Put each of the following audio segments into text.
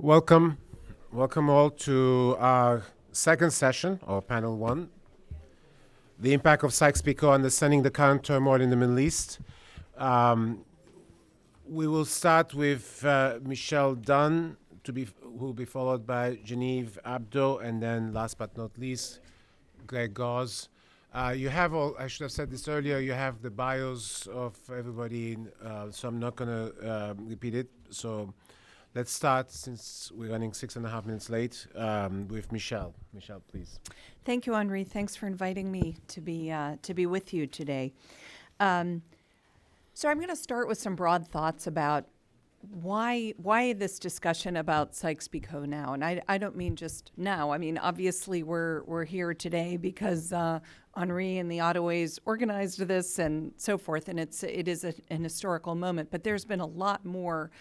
Welcome. Welcome all to our second session, or panel one, the impact of Sykes-Picot on understanding the current turmoil in the Middle East. We will start with Michelle Dunn, who will be followed by Genevieve Abdo, and then last but not least, Greg Gause. You have all, I should have said this earlier, you have the bios of everybody, so I'm not going to repeat it. So let's start, since we're running 6.5 minutes late, with Michelle. Michelle, please. Thank you, Henri. Thanks for inviting me to be with you today. So I'm going to start with some broad thoughts about why this discussion about Sykes-Picot now, and I don't mean just now. I mean, obviously we're here today because Henri and the Ottaways organized this and so forth, and it is an historical moment. But there's been a lot more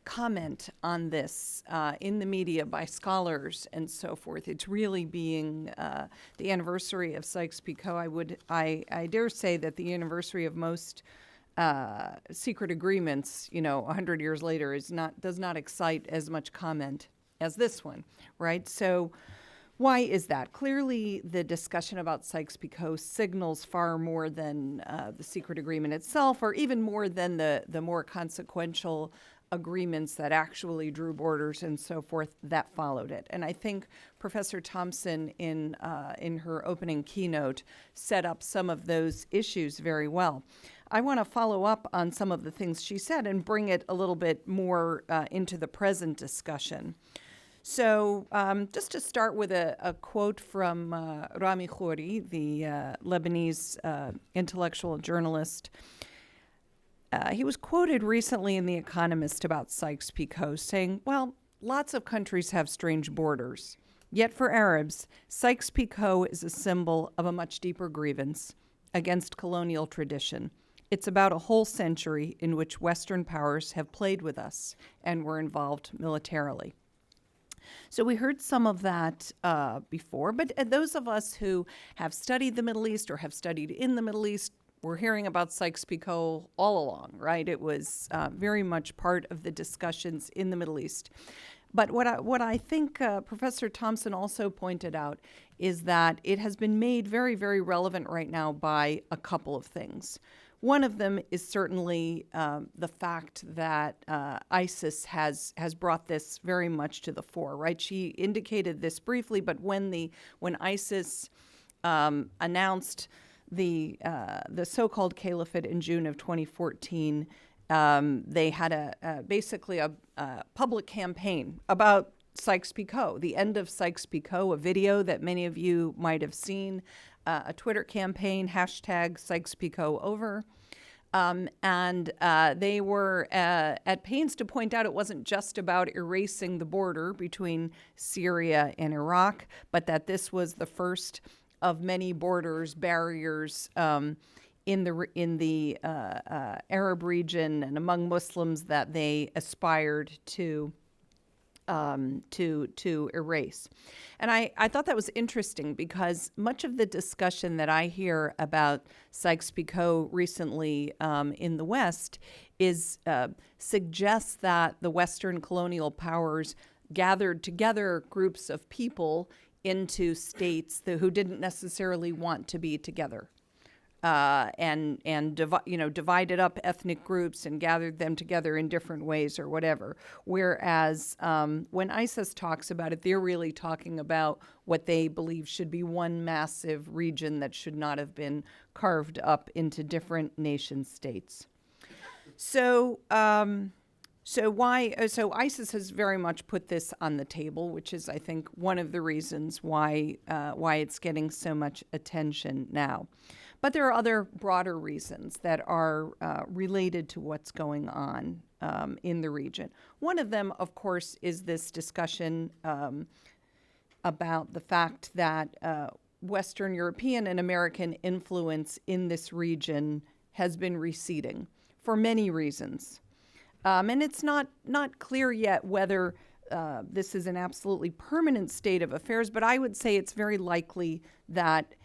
comment on this in the media by scholars and so forth. It's really being the anniversary of Sykes-Picot. I dare say that the anniversary of most secret agreements, 100 years later, does not excite as much comment as this one, right? So why is that? Clearly, the discussion about Sykes-Picot signals far more than the secret agreement itself, or even more than the more consequential agreements that actually drew borders and so forth that followed it. And I think Professor Thompson, in her opening keynote, set up some of those issues very well. I want to follow up on some of the things she said and bring it a little bit more into the present discussion. So just to start with a quote from Rami Khouri, the Lebanese intellectual journalist. He was quoted recently in The Economist about Sykes-Picot saying, well, lots of countries have strange borders. Yet for Arabs, Sykes-Picot is a symbol of a much deeper grievance against colonial tradition. It's about a whole century in which Western powers have played with us and were involved militarily. So we heard some of that before, but those of us who have studied the Middle East or have studied in the Middle East, we're hearing about Sykes-Picot all along, right? It was very much part of the discussions in the Middle East. But what I think Professor Thompson also pointed out is that it has been made very, very relevant right now by a couple of things. One of them is certainly the fact that ISIS has brought this very much to the fore, right? She indicated this briefly, but when ISIS announced the so-called caliphate in June of 2014, they had basically a public campaign about Sykes-Picot, the end of Sykes-Picot, a video that many of you might have seen, a Twitter campaign, hashtag Sykes-Picot over. And they were at pains to point out it wasn't just about erasing the border between Syria and Iraq, but that this was the first of many barriers in the Arab region and among Muslims that they aspired to erase. And I thought that was interesting because much of the discussion that I hear about Sykes-Picot recently in the West suggests that the Western colonial powers gathered together groups of people into states who didn't necessarily want to be together. And divided up ethnic groups and gathered them together in different ways or whatever. Whereas when ISIS talks about it, they're really talking about what they believe should be one massive region that should not have been carved up into different nation states. So ISIS has very much put this on the table, which is, I think, one of the reasons why it's getting so much attention now. But there are other broader reasons that are related to what's going on in the region. One of them, of course, is this discussion about the fact that Western European and American influence in this region has been receding for many reasons. And it's not clear yet whether this is an absolutely permanent state of affairs, but I would say it's very likely that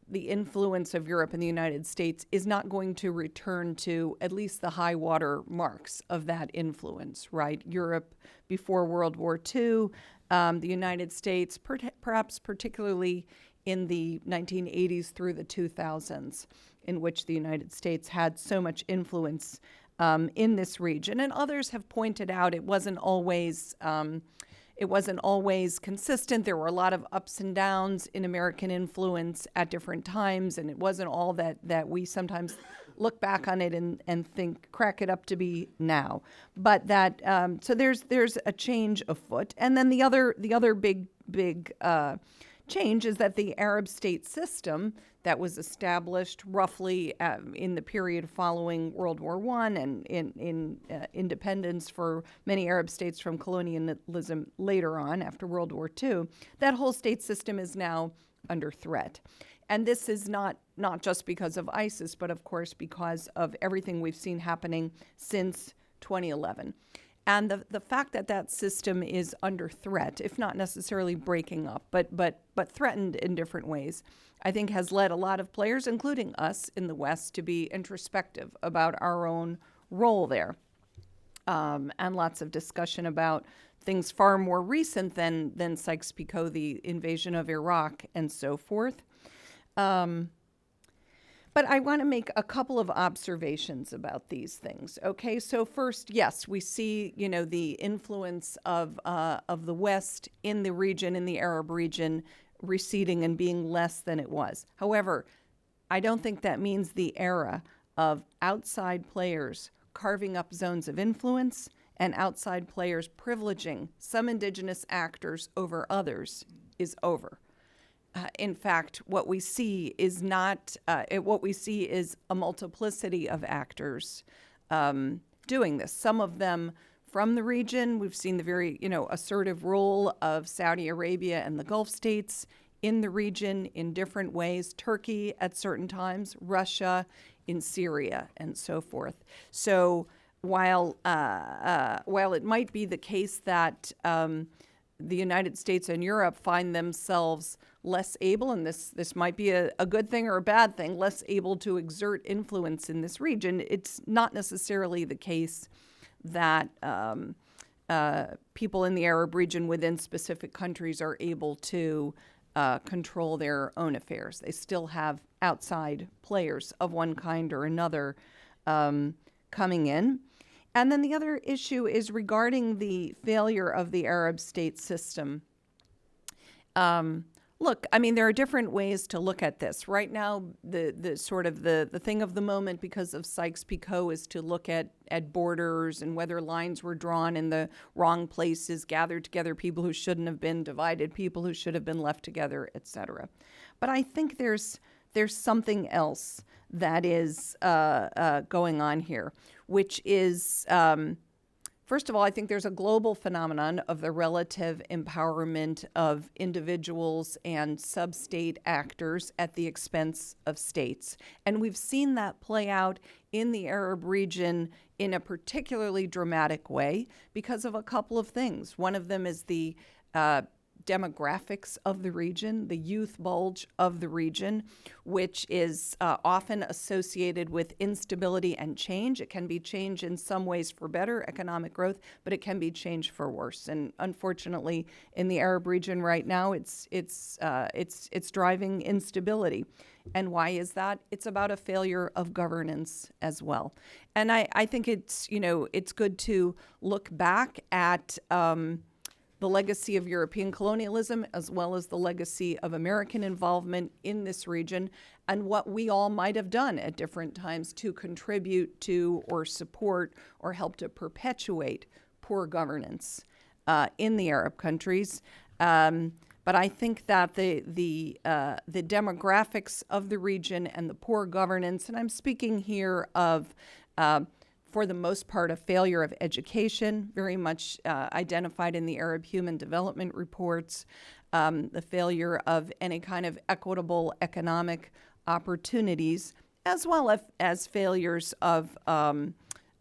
the influence of Europe and the United States is not going to return to at least the high water marks of that influence, right? Europe before World War II, the United States, perhaps particularly in the 1980s through the 2000s, in which the United States had so much influence in this region. And others have pointed out it wasn't always consistent. There were a lot of ups and downs in American influence at different times, and it wasn't all that we sometimes look back on it and think, crack it up to be now. But that so there's a change afoot. And then the other big change is that the Arab state system that was established roughly in the period following World War I and in independence for many Arab states from colonialism later on after World War II, that whole state system is now under threat. And this is not just because of ISIS, but of course because of everything we've seen happening since 2011. And the fact that that system is under threat, if not necessarily breaking up, but threatened in different ways, I think has led a lot of players, including us in the West, to be introspective about our own role there. And lots of discussion about things far more recent than Sykes-Picot, the invasion of Iraq, and so forth. But I want to make a couple of observations about these things. Okay, so first, yes, we see, the influence of the West in the region, in the Arab region, receding and being less than it was. However, I don't think that means the era of outside players carving up zones of influence and outside players privileging some indigenous actors over others is over. In fact, what we see is a multiplicity of actors doing this. Some of them from the region. We've seen the very, assertive role of Saudi Arabia and the Gulf states in the region in different ways. Turkey at certain times, Russia in Syria, and so forth. So while it might be the case that the United States and Europe find themselves less able, and this might be a good thing or a bad thing, less able to exert influence in this region, it's not necessarily the case that people in the Arab region within specific countries are able to control their own affairs. They still have outside players of one kind or another coming in. And then the other issue is regarding the failure of the Arab state system. Look, I mean, there are different ways to look at this. Right now, the sort of the thing of the moment because of Sykes-Picot is to look at borders and whether lines were drawn in the wrong places, gathered together people who shouldn't have been, divided people who should have been left together, etc. But I think there's something else that is going on here, which is, first of all, I think there's a global phenomenon of the relative empowerment of individuals and sub-state actors at the expense of states. And we've seen that play out in the Arab region in a particularly dramatic way because of a couple of things. One of them is the demographics of the region, the youth bulge of the region, which is often associated with instability and change. It can be change in some ways for better, economic growth, but it can be change for worse. And unfortunately, in the Arab region right now, it's driving instability. And why is that? It's about a failure of governance as well. And I think it's good to look back at the legacy of European colonialism, as well as the legacy of American involvement in this region, and what we all might have done at different times to contribute to or support or help to perpetuate poor governance in the Arab countries. But I think that the demographics of the region and the poor governance, and I'm speaking here of for the most part, a failure of education, very much identified in the Arab Human Development Reports, the failure of any kind of equitable economic opportunities, as well as failures of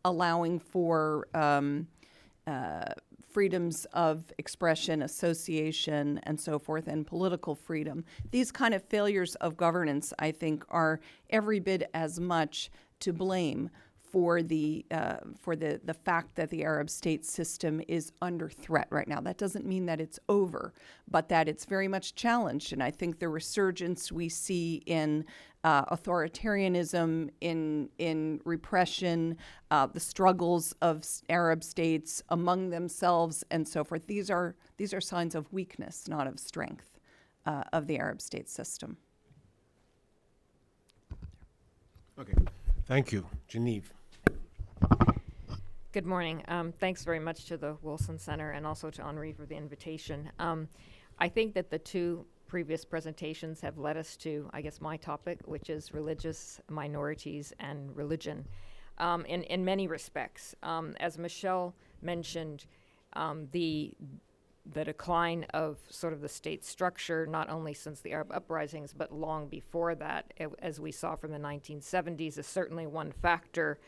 allowing for freedoms of expression, association, and so forth, and political freedom. These kind of failures of governance, I think, are every bit as much to blame for the fact that the Arab state system is under threat right now. That doesn't mean that it's over, but that it's very much challenged. And I think the resurgence we see in authoritarianism, in repression, the struggles of Arab states among themselves, and so forth. These are signs of weakness, not of strength, of the Arab state system. Okay, thank you, Genevieve. Good morning. Thanks very much to the Wilson Center and also to Henri for the invitation. I think that the two previous presentations have led us to, I guess, my topic, which is religious minorities and religion, in many respects. As Michelle mentioned, the decline of sort of the state structure, not only since the Arab uprisings, but long before that, as we saw from the 1970s, is certainly one factor.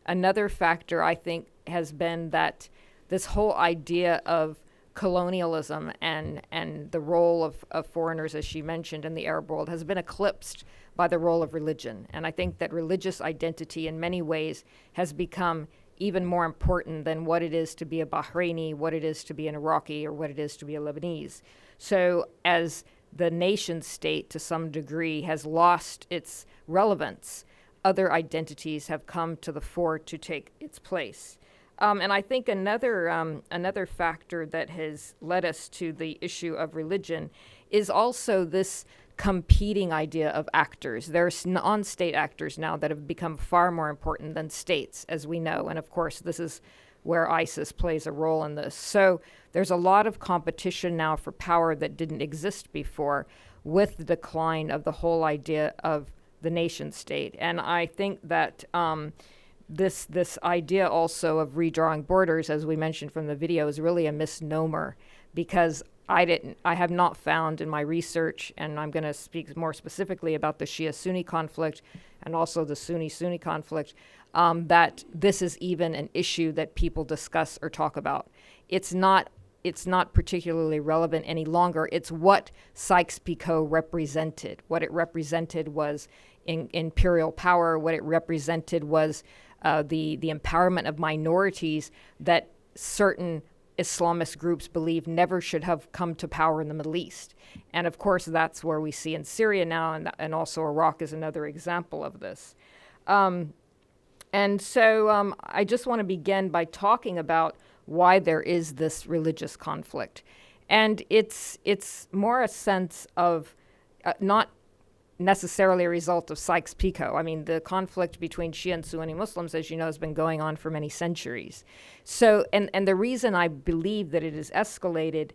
Another factor, I think, has been that this whole idea of colonialism and the role of foreigners, as she mentioned, in the Arab world has been eclipsed by the role of religion. And I think that religious identity in many ways has become even more important than what it is to be a Bahraini, what it is to be an Iraqi, or what it is to be a Lebanese. So as the nation state, to some degree, has lost its relevance, other identities have come to the fore to take its place. And I think another factor that has led us to the issue of religion is also this competing idea of actors. There's non-state actors now that have become far more important than states, as we know. And of course, this is where ISIS plays a role in this. So there's a lot of competition now for power that didn't exist before, with the decline of the whole idea of the nation state. And I think that this idea also of redrawing borders, as we mentioned from the video, is really a misnomer, because I have not found in my research, and I'm going to speak more specifically about the Shia-Sunni conflict and also the Sunni-Sunni conflict, that this is even an issue that people discuss or talk about. It's not particularly relevant any longer. It's what Sykes-Picot represented. What it represented was imperial power. What it represented was the empowerment of minorities that certain Islamist groups believe never should have come to power in the Middle East. And of course, that's where we see in Syria now, and also Iraq is another example of this. And so I just want to begin by talking about why there is this religious conflict. And it's more a sense of not necessarily a result of Sykes-Picot. I mean, the conflict between Shia and Sunni Muslims, as you know, has been going on for many centuries. So, and the reason I believe that it has escalated,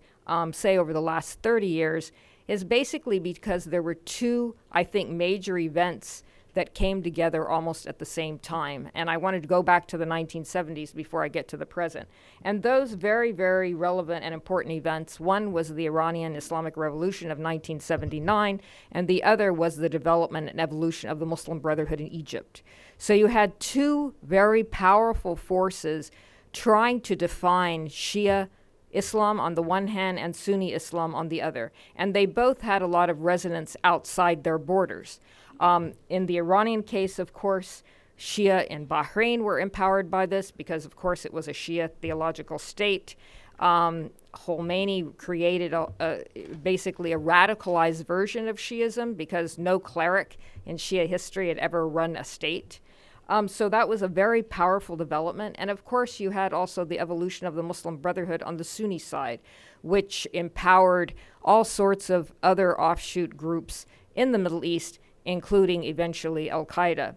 say, over the last 30 years, is basically because there were two, I think, major events that came together almost at the same time. And I wanted to go back to the 1970s before I get to the present. And those very, very relevant and important events, one was the Iranian Islamic Revolution of 1979, and the other was the development and evolution of the Muslim Brotherhood in Egypt. So you had two very powerful forces trying to define Shia Islam on the one hand and Sunni Islam on the other. And they both had a lot of resonance outside their borders. In the Iranian case, of course, Shia in Bahrain were empowered by this because, of course, it was a Shia theological state. Khomeini created basically a radicalized version of Shiism because no cleric in Shia history had ever run a state. So that was a very powerful development. And of course, you had also the evolution of the Muslim Brotherhood on the Sunni side, which empowered all sorts of other offshoot groups in the Middle East, including eventually Al-Qaeda.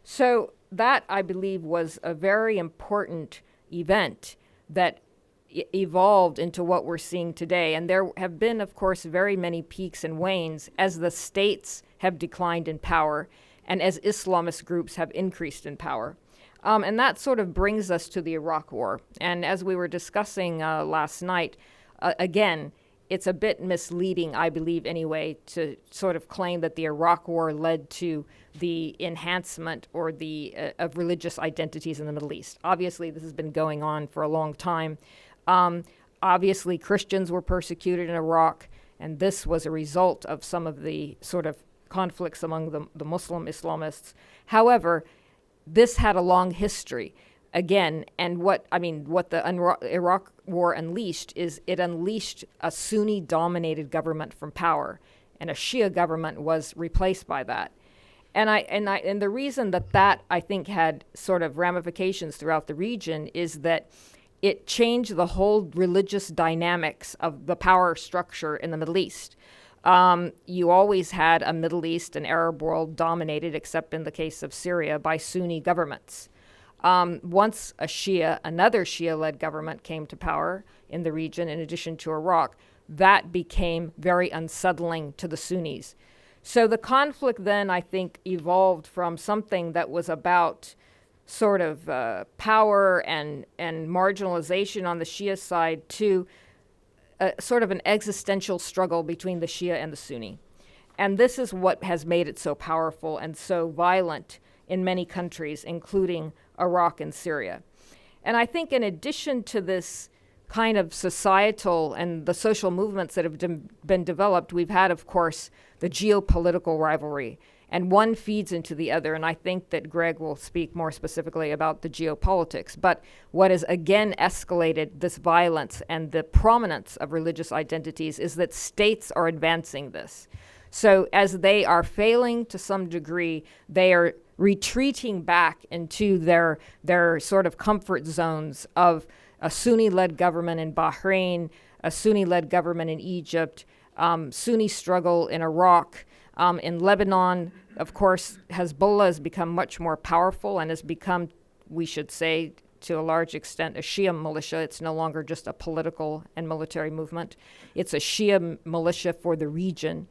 So that, I believe, was a very important event that evolved into what we're seeing today. And there have been, of course, very many peaks and wanes as the states have declined in power and as Islamist groups have increased in power. And that sort of brings us to the Iraq War. And as we were discussing last night, again, it's a bit misleading, I believe anyway, to sort of claim that the Iraq War led to the enhancement or the of religious identities in the Middle East. Obviously, this has been going on for a long time. Obviously, Christians were persecuted in Iraq, and this was a result of some of the sort of conflicts among the Muslim Islamists. However, this had a long history. Again, and what the Iraq War unleashed is it unleashed a Sunni-dominated government from power, and a Shia government was replaced by that. And the reason that I think had sort of ramifications throughout the region is that it changed the whole religious dynamics of the power structure in the Middle East. You always had a Middle East and Arab world dominated, except in the case of Syria, by Sunni governments. Once another Shia-led government came to power in the region, in addition to Iraq, that became very unsettling to the Sunnis. So the conflict then, I think, evolved from something that was about sort of power and marginalization on the Shia side to sort of an existential struggle between the Shia and the Sunni. And this is what has made it so powerful and so violent in many countries, including Iraq and Syria. And I think in addition to this kind of societal and the social movements that have been developed, we've had, of course, the geopolitical rivalry. And one feeds into the other. And I think that Greg will speak more specifically about the geopolitics. But what has again escalated this violence and the prominence of religious identities is that states are advancing this. So as they are failing to some degree, they are retreating back into their sort of comfort zones of a Sunni-led government in Bahrain, a Sunni-led government in Egypt, Sunni struggle in Iraq. In Lebanon, of course, Hezbollah has become much more powerful and has become, we should say, to a large extent, a Shia militia. It's no longer just a political and military movement. It's a Shia militia for the region.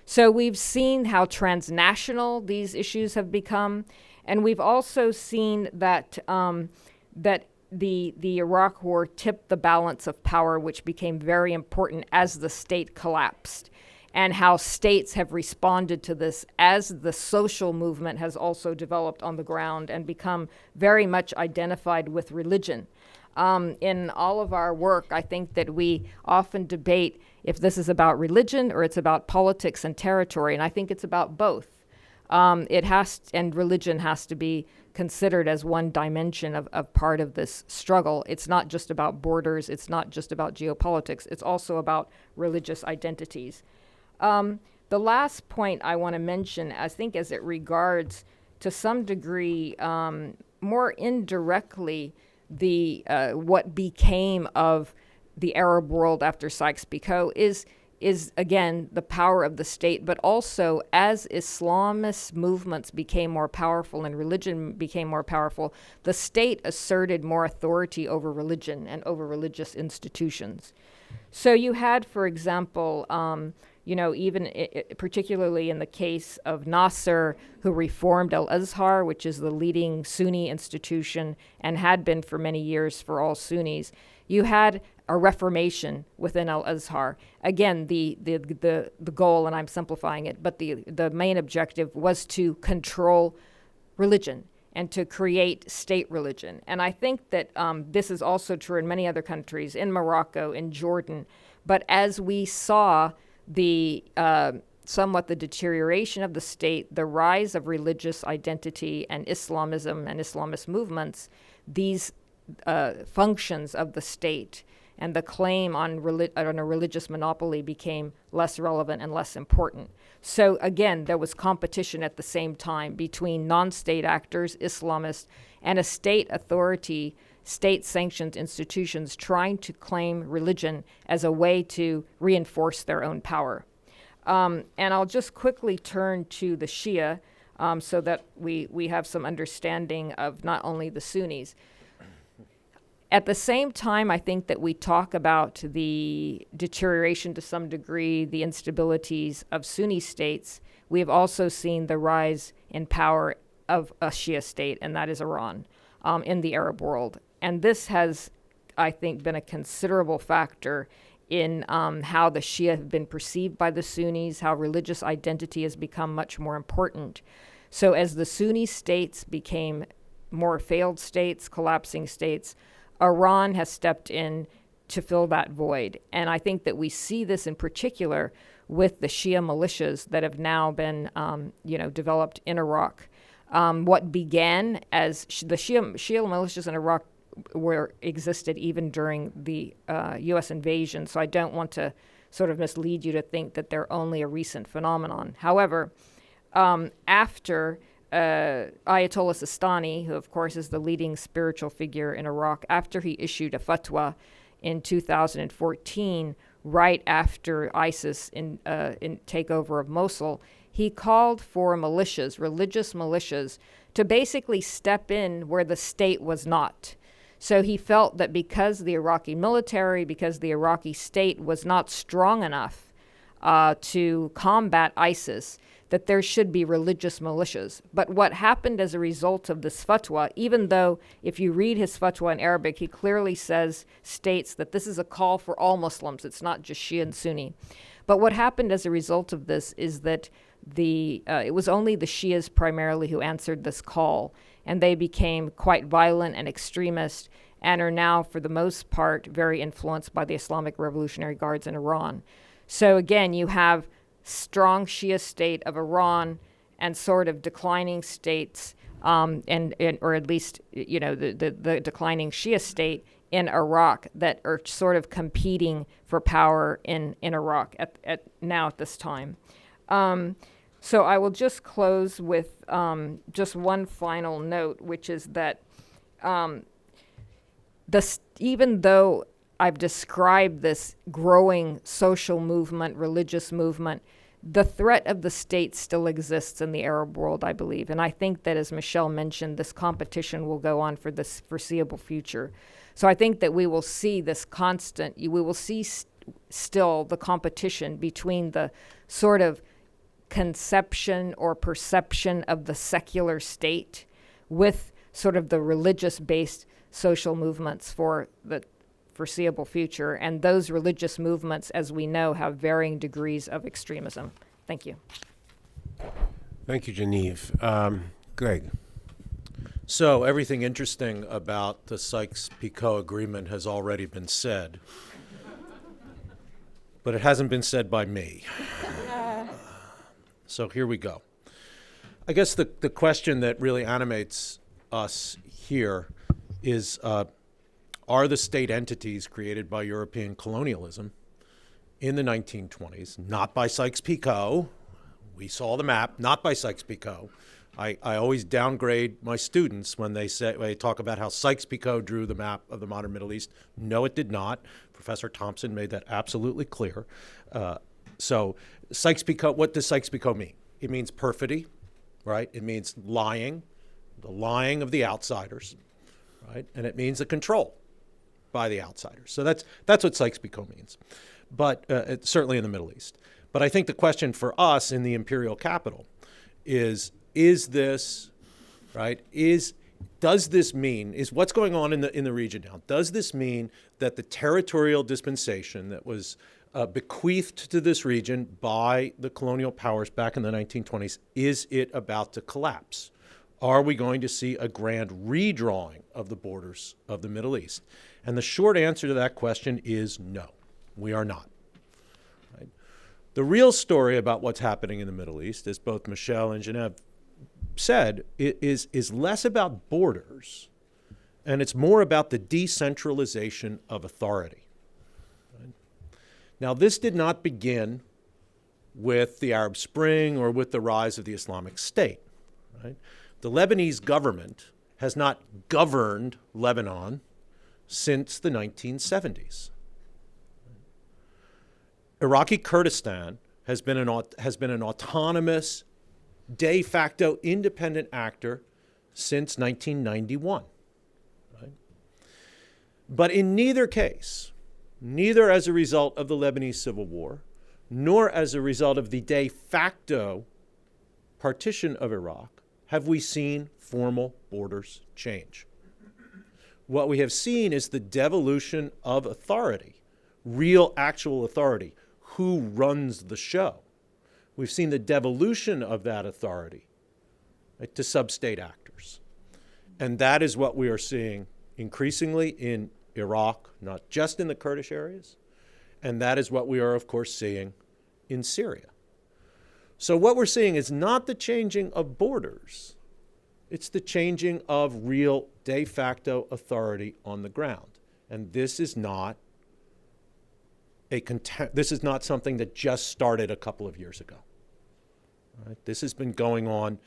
So we've seen how transnational these issues have become, and we've also seen that that the Iraq War tipped the balance of power, which became very important as the state collapsed, and how states have responded to this as the social movement has also developed on the ground and become very much identified with religion. In all of our work, I think that we often debate if this is about religion or it's about politics and territory, and I think it's about both. And religion has to be considered as one dimension of part of this struggle. It's not just about borders, it's not just about geopolitics, it's also about religious identities. The last point I want to mention, I think as it regards to some degree, more indirectly, what became of the Arab world after Sykes-Picot is again the power of the state, but also as Islamist movements became more powerful and religion became more powerful, the state asserted more authority over religion and over religious institutions. So you had, for example, particularly in the case of Nasser, who reformed Al-Azhar, which is the leading Sunni institution and had been for many years for all Sunnis, you had a reformation within Al-Azhar. Again, the goal, and I'm simplifying it, but the main objective was to control religion and to create state religion. And I think that this is also true in many other countries, in Morocco, in Jordan. But as we saw somewhat the deterioration of the state, the rise of religious identity and Islamism and Islamist movements, these functions of the state and the claim on a religious monopoly became less relevant and less important. So again, there was competition at the same time between non-state actors, Islamists, and a state authority, state-sanctioned institutions trying to claim religion as a way to reinforce their own power. And I'll just quickly turn to the Shia so that we have some understanding of not only the Sunnis. At the same time, I think that we talk about the deterioration to some degree, the instabilities of Sunni states. We have also seen the rise in power of a Shia state, and that is Iran, in the Arab world. And this has, I think, been a considerable factor in how the Shia have been perceived by the Sunnis, how religious identity has become much more important. So as the Sunni states became more failed states, collapsing states, Iran has stepped in to fill that void. And I think that we see this in particular with the Shia militias that have now been, developed in Iraq. What began as the Shia militias in Iraq existed even during the U.S. invasion, so I don't want to sort of mislead you to think that they're only a recent phenomenon. However, after Ayatollah Sistani, who of course is the leading spiritual figure in Iraq, after he issued a fatwa in 2014, right after ISIS in takeover of Mosul, he called for militias, religious militias, to basically step in where the state was not. So he felt that because the Iraqi military, because the Iraqi state was not strong enough to combat ISIS, that there should be religious militias. But what happened as a result of this fatwa, even though if you read his fatwa in Arabic, he clearly states that this is a call for all Muslims, it's not just Shia and Sunni. But what happened as a result of this is that it was only the Shias primarily who answered this call, and they became quite violent and extremist and are now, for the most part, very influenced by the Islamic Revolutionary Guards in Iran. So again, you have strong Shia state of Iran and sort of declining states, or at least the declining Shia state in Iraq that are sort of competing for power in Iraq at this time. So I will just close with just one final note, which is that even though I've described this growing social movement, religious movement, the threat of the state still exists in the Arab world, I believe. And I think that, as Michelle mentioned, this competition will go on for this foreseeable future. So I think that we will see this we will see still the competition between the sort of conception or perception of the secular state with sort of the religious-based social movements for the foreseeable future. And those religious movements, as we know, have varying degrees of extremism. Thank you. Thank you, Genevieve. Greg. So everything interesting about the Sykes-Picot agreement has already been said, but it hasn't been said by me. So here we go. I guess the question that really animates us here is, are the state entities created by European colonialism in the 1920s, not by Sykes-Picot, we saw the map, not by Sykes-Picot. I always downgrade my students when they talk about how Sykes-Picot drew the map of the modern Middle East. No, it did not. Professor Thompson made that absolutely clear. So Sykes-Picot, what does Sykes-Picot mean? It means perfidy, right? It means lying, the lying of the outsiders, right? And it means the control by the outsiders. So that's what Sykes-Picot means, but certainly in the Middle East. But I think the question for us in the imperial capital is this, right? Does this mean, is what's going on in the region now, does this mean that the territorial dispensation that was bequeathed to this region by the colonial powers back in the 1920s, is it about to collapse? Are we going to see a grand redrawing of the borders of the Middle East? And the short answer to that question is no, we are not. Right? The real story about what's happening in the Middle East, as both Michelle and Genevieve said, is less about borders, and it's more about the decentralization of authority. Right? Now, this did not begin with the Arab Spring or with the rise of the Islamic State. Right? The Lebanese government has not governed Lebanon since the 1970s. Iraqi Kurdistan has been an autonomous, de facto independent actor since 1991. Right? But in neither case, neither as a result of the Lebanese Civil War, nor as a result of the de facto partition of Iraq, have we seen formal borders change. What we have seen is the devolution of authority real, actual authority. Who runs the show? We've seen the devolution of that authority, right, to sub-state actors. And that is what we are seeing increasingly in Iraq, not just in the Kurdish areas, and that is what we are, of course, seeing in Syria. So what we're seeing is not the changing of borders, it's the changing of real de facto authority on the ground. And this is not something that just started a couple of years ago. Right? This has been going on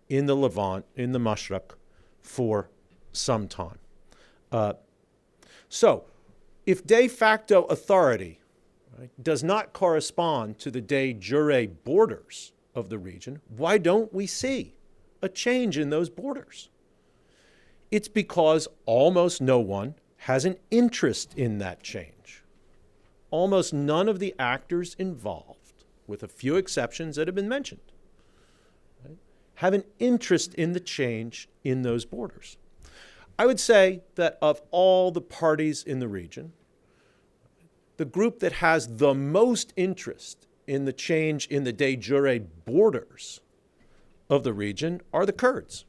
in the Levant, in the Mashriq, for some time. So if de facto authority, right, does not correspond to the de jure borders of the region, why don't we see a change in those borders? It's because almost no one has an interest in that change. Almost none of the actors involved, with a few exceptions that have been mentioned, right, have an interest in the change in those borders. I would say that of all the parties in the region, the group that has the most interest in the change in the de jure borders of the region are the Kurds.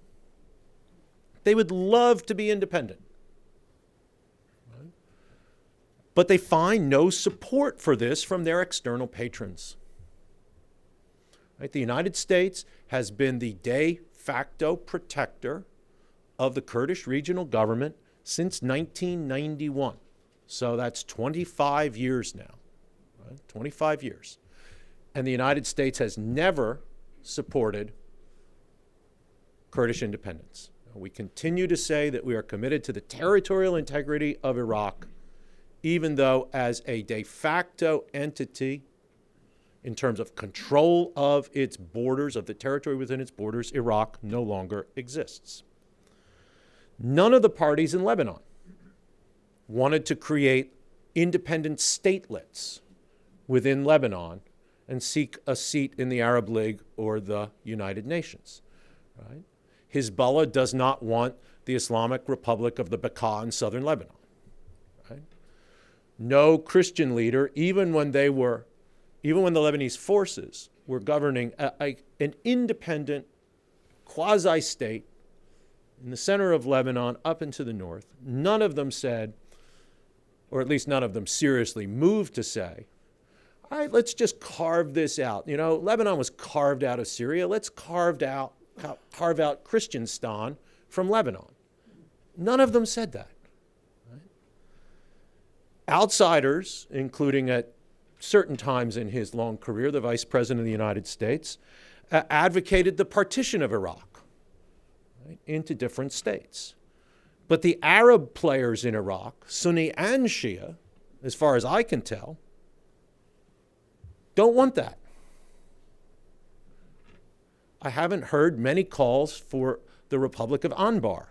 They would love to be independent, right? But they find no support for this from their external patrons. Right? The United States has been the de facto protector of the Kurdish regional government since 1991. So that's 25 years now, right? 25 years. And the United States has never supported Kurdish independence. We continue to say that we are committed to the territorial integrity of Iraq, even though as a de facto entity, in terms of control of its borders, of the territory within its borders, Iraq no longer exists. None of the parties in Lebanon wanted to create independent statelets within Lebanon and seek a seat in the Arab League or the United Nations. Right? Hezbollah does not want the Islamic Republic of the Bekaa in southern Lebanon. Right? No Christian leader, even when the Lebanese forces were governing an independent quasi-state in the center of Lebanon up into the north, none of them said, or at least none of them seriously moved to say, all right, let's just carve this out. You know, Lebanon was carved out of Syria. Let's carve out Christianistan from Lebanon. None of them said that. Right? Outsiders, including at certain times in his long career, the Vice President of the United States, advocated the partition of Iraq, right, into different states. But the Arab players in Iraq, Sunni and Shia, as far as I can tell, don't want that. I haven't heard many calls for the Republic of Anbar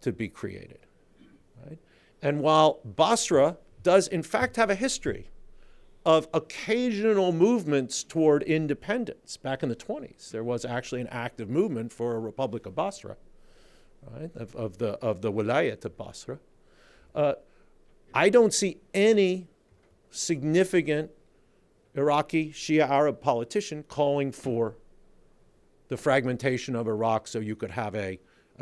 to be created. Right? And while Basra does in fact have a history of occasional movements toward independence, back in the 20s, there was actually an active movement for a Republic of Basra, right, of the Wilayat of Basra. I don't see any significant Iraqi Shia Arab politician calling for the fragmentation of Iraq so you could have a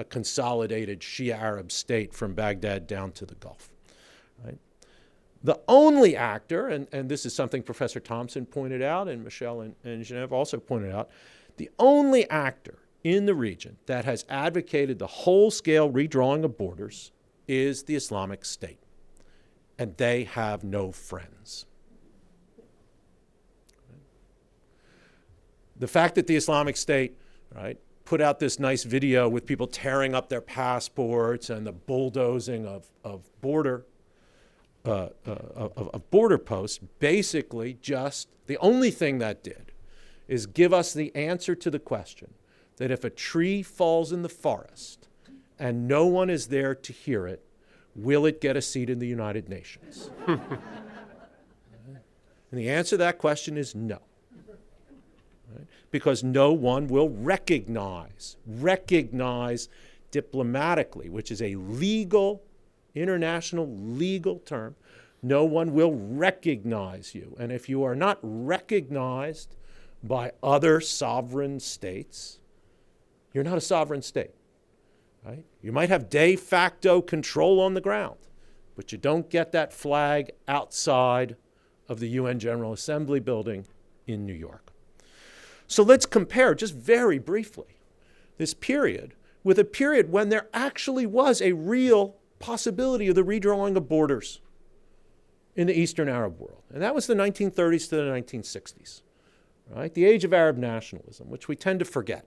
consolidated Shia Arab state from Baghdad down to the Gulf. Right? The only actor, and this is something Professor Thompson pointed out and Michelle and Genevieve also pointed out, the only actor in the region that has advocated the whole-scale redrawing of borders is the Islamic State. And they have no friends. The fact that the Islamic State, right, put out this nice video with people tearing up their passports and the bulldozing of border posts, basically just the only thing that did is give us the answer to the question that if a tree falls in the forest and no one is there to hear it, will it get a seat in the United Nations? And the answer to that question is no. Right? Because no one will recognize diplomatically, which is a legal, international legal term, No one will recognize you. And if you are not recognized by other sovereign states, you're not a sovereign state, right? You might have de facto control on the ground, but you don't get that flag outside of the UN General Assembly building in New York. So let's compare, just very briefly, this period with a period when there actually was a real possibility of the redrawing of borders in the Eastern Arab world. And that was the 1930s to the 1960s, right? The age of Arab nationalism, which we tend to forget,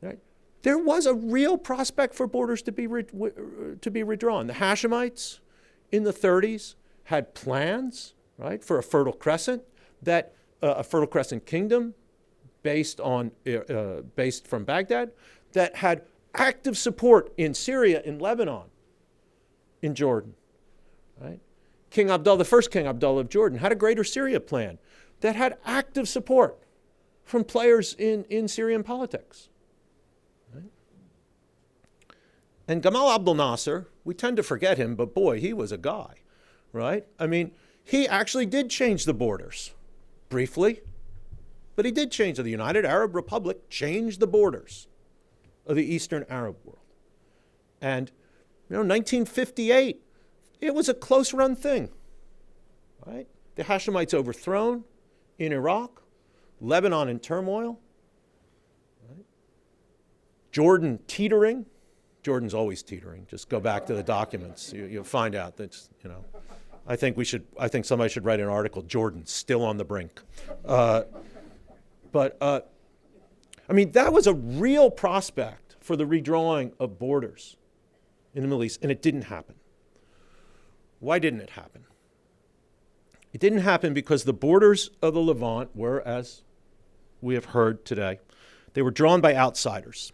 right? There was a real prospect for borders to be redrawn. The Hashemites in the 30s had plans, right, for a Fertile Crescent, that a Fertile Crescent kingdom based from Baghdad, that had active support in Syria, in Lebanon, in Jordan, right? King Abdullah, the first King Abdullah of Jordan, had a Greater Syria plan that had active support from players in Syrian politics. Right? And Gamal Abdel Nasser, we tend to forget him, but boy, he was a guy, right? I mean, he actually did change the borders, briefly, but he did change. The United Arab Republic changed the borders of the Eastern Arab world. And, 1958, it was a close-run thing, right? The Hashemites overthrown in Iraq, Lebanon in turmoil, right? Jordan teetering. Jordan's always teetering. Just go back to the documents. You'll find out that's, I think somebody should write an article, Jordan, still on the brink. But that was a real prospect for the redrawing of borders in the Middle East, and it didn't happen. Why didn't it happen? It didn't happen because the borders of the Levant were, as we have heard today, they were drawn by outsiders.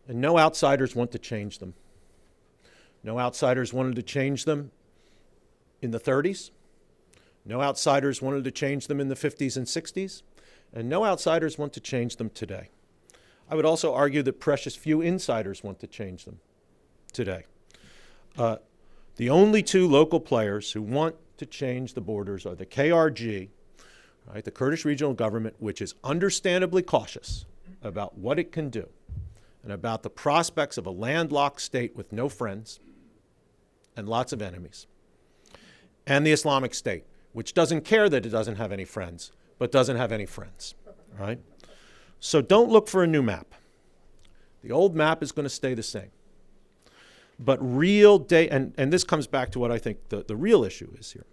And no outsiders want to change them. No outsiders wanted to change them in the 30s. No outsiders wanted to change them in the 50s and 60s. And no outsiders want to change them today. I would also argue that precious few insiders want to change them today. The only two local players who want to change the borders are the KRG, right, the Kurdish Regional Government, which is understandably cautious about what it can do and about the prospects of a landlocked state with no friends and lots of enemies, and the Islamic State, which doesn't care that it doesn't have any friends, but doesn't have any friends, right? So don't look for a new map. The old map is going to stay the same. But and this comes back to what I think the real issue is here.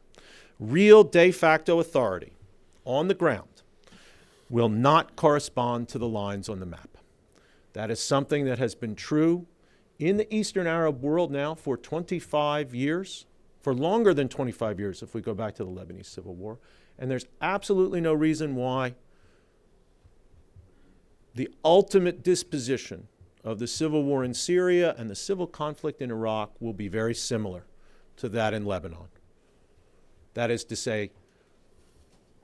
Real de facto authority on the ground will not correspond to the lines on the map. That is something that has been true in the Eastern Arab world now for 25 years, for longer than 25 years if we go back to the Lebanese Civil War. And there's absolutely no reason why the ultimate disposition of the civil war in Syria and the civil conflict in Iraq will be very similar to that in Lebanon. That is to say,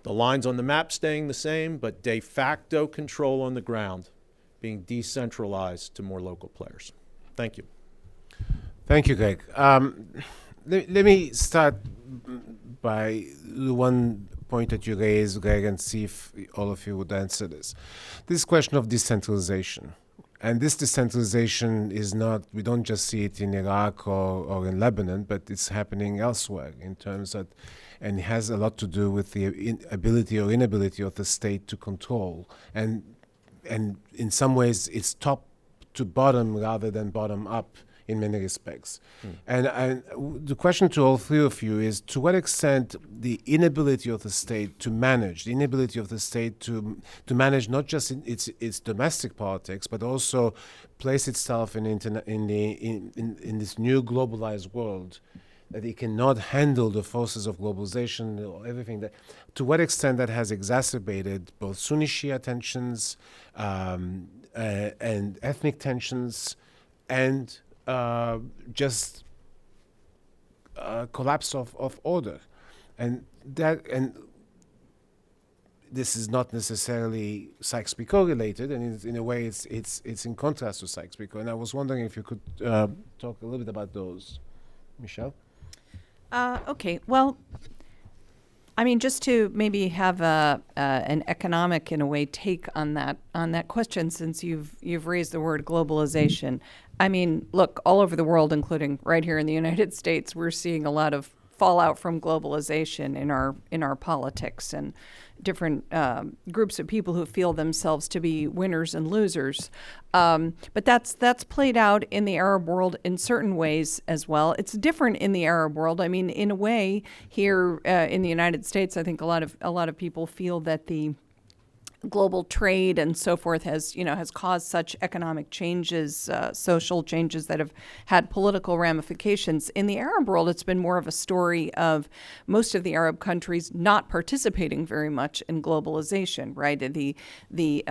the lines on the map staying the same, but de facto control on the ground being decentralized to more local players. Thank you. Thank you, Greg. Let me start by the one point that you raised, Greg, and see if all of you would answer this. This question of decentralization. And this decentralization is not, we don't just see it in Iraq or in Lebanon, but it's happening elsewhere in terms of, and it has a lot to do with the ability or inability of the state to control. And in some ways, it's top to bottom rather than bottom up in many respects. And the question to all three of you is, to what extent the inability of the state to manage, the inability of the state to manage not just in its domestic politics, but also place itself in this new globalized world, that it cannot handle the forces of globalization or everything that, to what extent that has exacerbated both Sunni Shia tensions and ethnic tensions and just collapse of order, and this is not necessarily Sykes-Picot related, and in a way it's in contrast to Sykes-Picot. And I was wondering if you could talk a little bit about those, Michelle. Okay, well, I mean, just to maybe have an economic, in a way, take on that question, since you've raised the word globalization. I mean, look, all over the world, including right here in the United States, we're seeing a lot of fallout from globalization in our politics, and different groups of people who feel themselves to be winners and losers. But that's played out in the Arab world in certain ways as well. It's different in the Arab world. I mean, in a way, here in the United States, I think a lot of people feel that the global trade and so forth has caused such economic changes, social changes that have had political ramifications. In the Arab world, it's been more of a story of most of the Arab countries not participating very much in globalization, right? The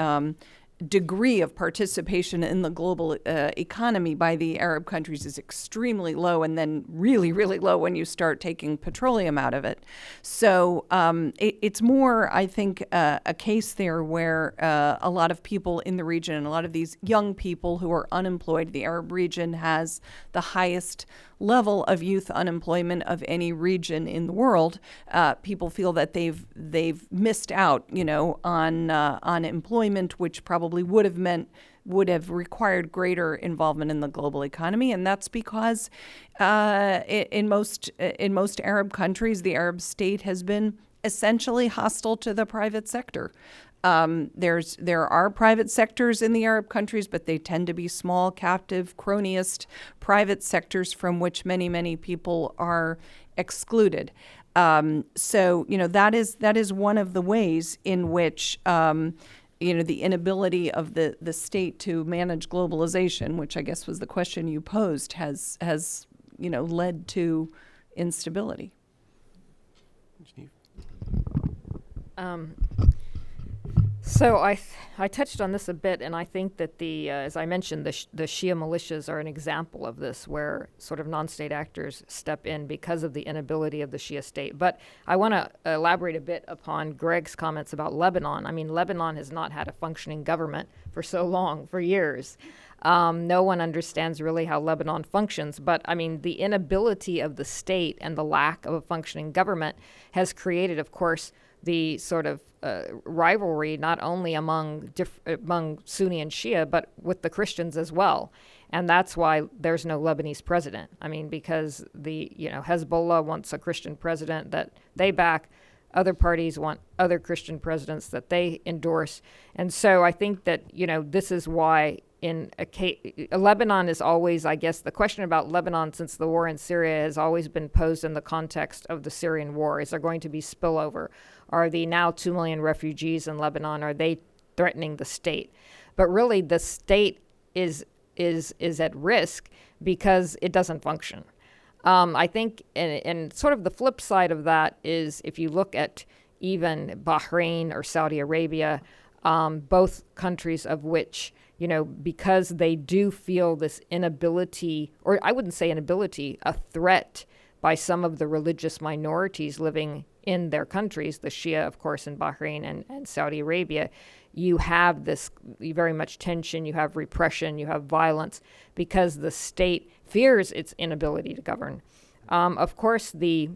degree of participation in the global economy by the Arab countries is extremely low, and then really, really low when you start taking petroleum out of it. So it's more, I think, a case there where a lot of people in the region, and a lot of these young people who are unemployed, the Arab region has the highest level of youth unemployment of any region in the world. People feel that they've missed out, on employment, which probably would have required greater involvement in the global economy, and that's because in most Arab countries, the Arab state has been essentially hostile to the private sector. There are private sectors in the Arab countries, but they tend to be small, captive, cronyist private sectors from which many people are excluded. So that is one of the ways in which the inability of the state to manage globalization, which I guess was the question you posed, has led to instability. So I touched on this a bit, and I think that as I mentioned, the Shia militias are an example of this, where sort of non-state actors step in because of the inability of the Shia state. But I want to elaborate a bit upon Greg's comments about Lebanon. I mean, Lebanon has not had a functioning government for so long, for years. No one understands really how Lebanon functions, but I mean, the inability of the state and the lack of a functioning government has created, of course, the sort of rivalry not only among Sunni and Shia, but with the Christians as well. And that's why there's no Lebanese president. I mean, because Hezbollah wants a Christian president that they back. Other parties want other Christian presidents that they endorse. And so I think that, this is why Lebanon is always, I guess, the question about Lebanon since the war in Syria has always been posed in the context of the Syrian war. Is there going to be spillover? Are the now 2 million refugees in Lebanon, are they threatening the state? But really, the state is at risk because it doesn't function. I think, and sort of the flip side of that is if you look at even Bahrain or Saudi Arabia, both countries of which, because they do feel this inability, or I wouldn't say inability, a threat by some of the religious minorities living in their countries, the Shia, of course, in Bahrain and Saudi Arabia, you have this very much tension, you have repression, you have violence, because the state fears its inability to govern. Of course, the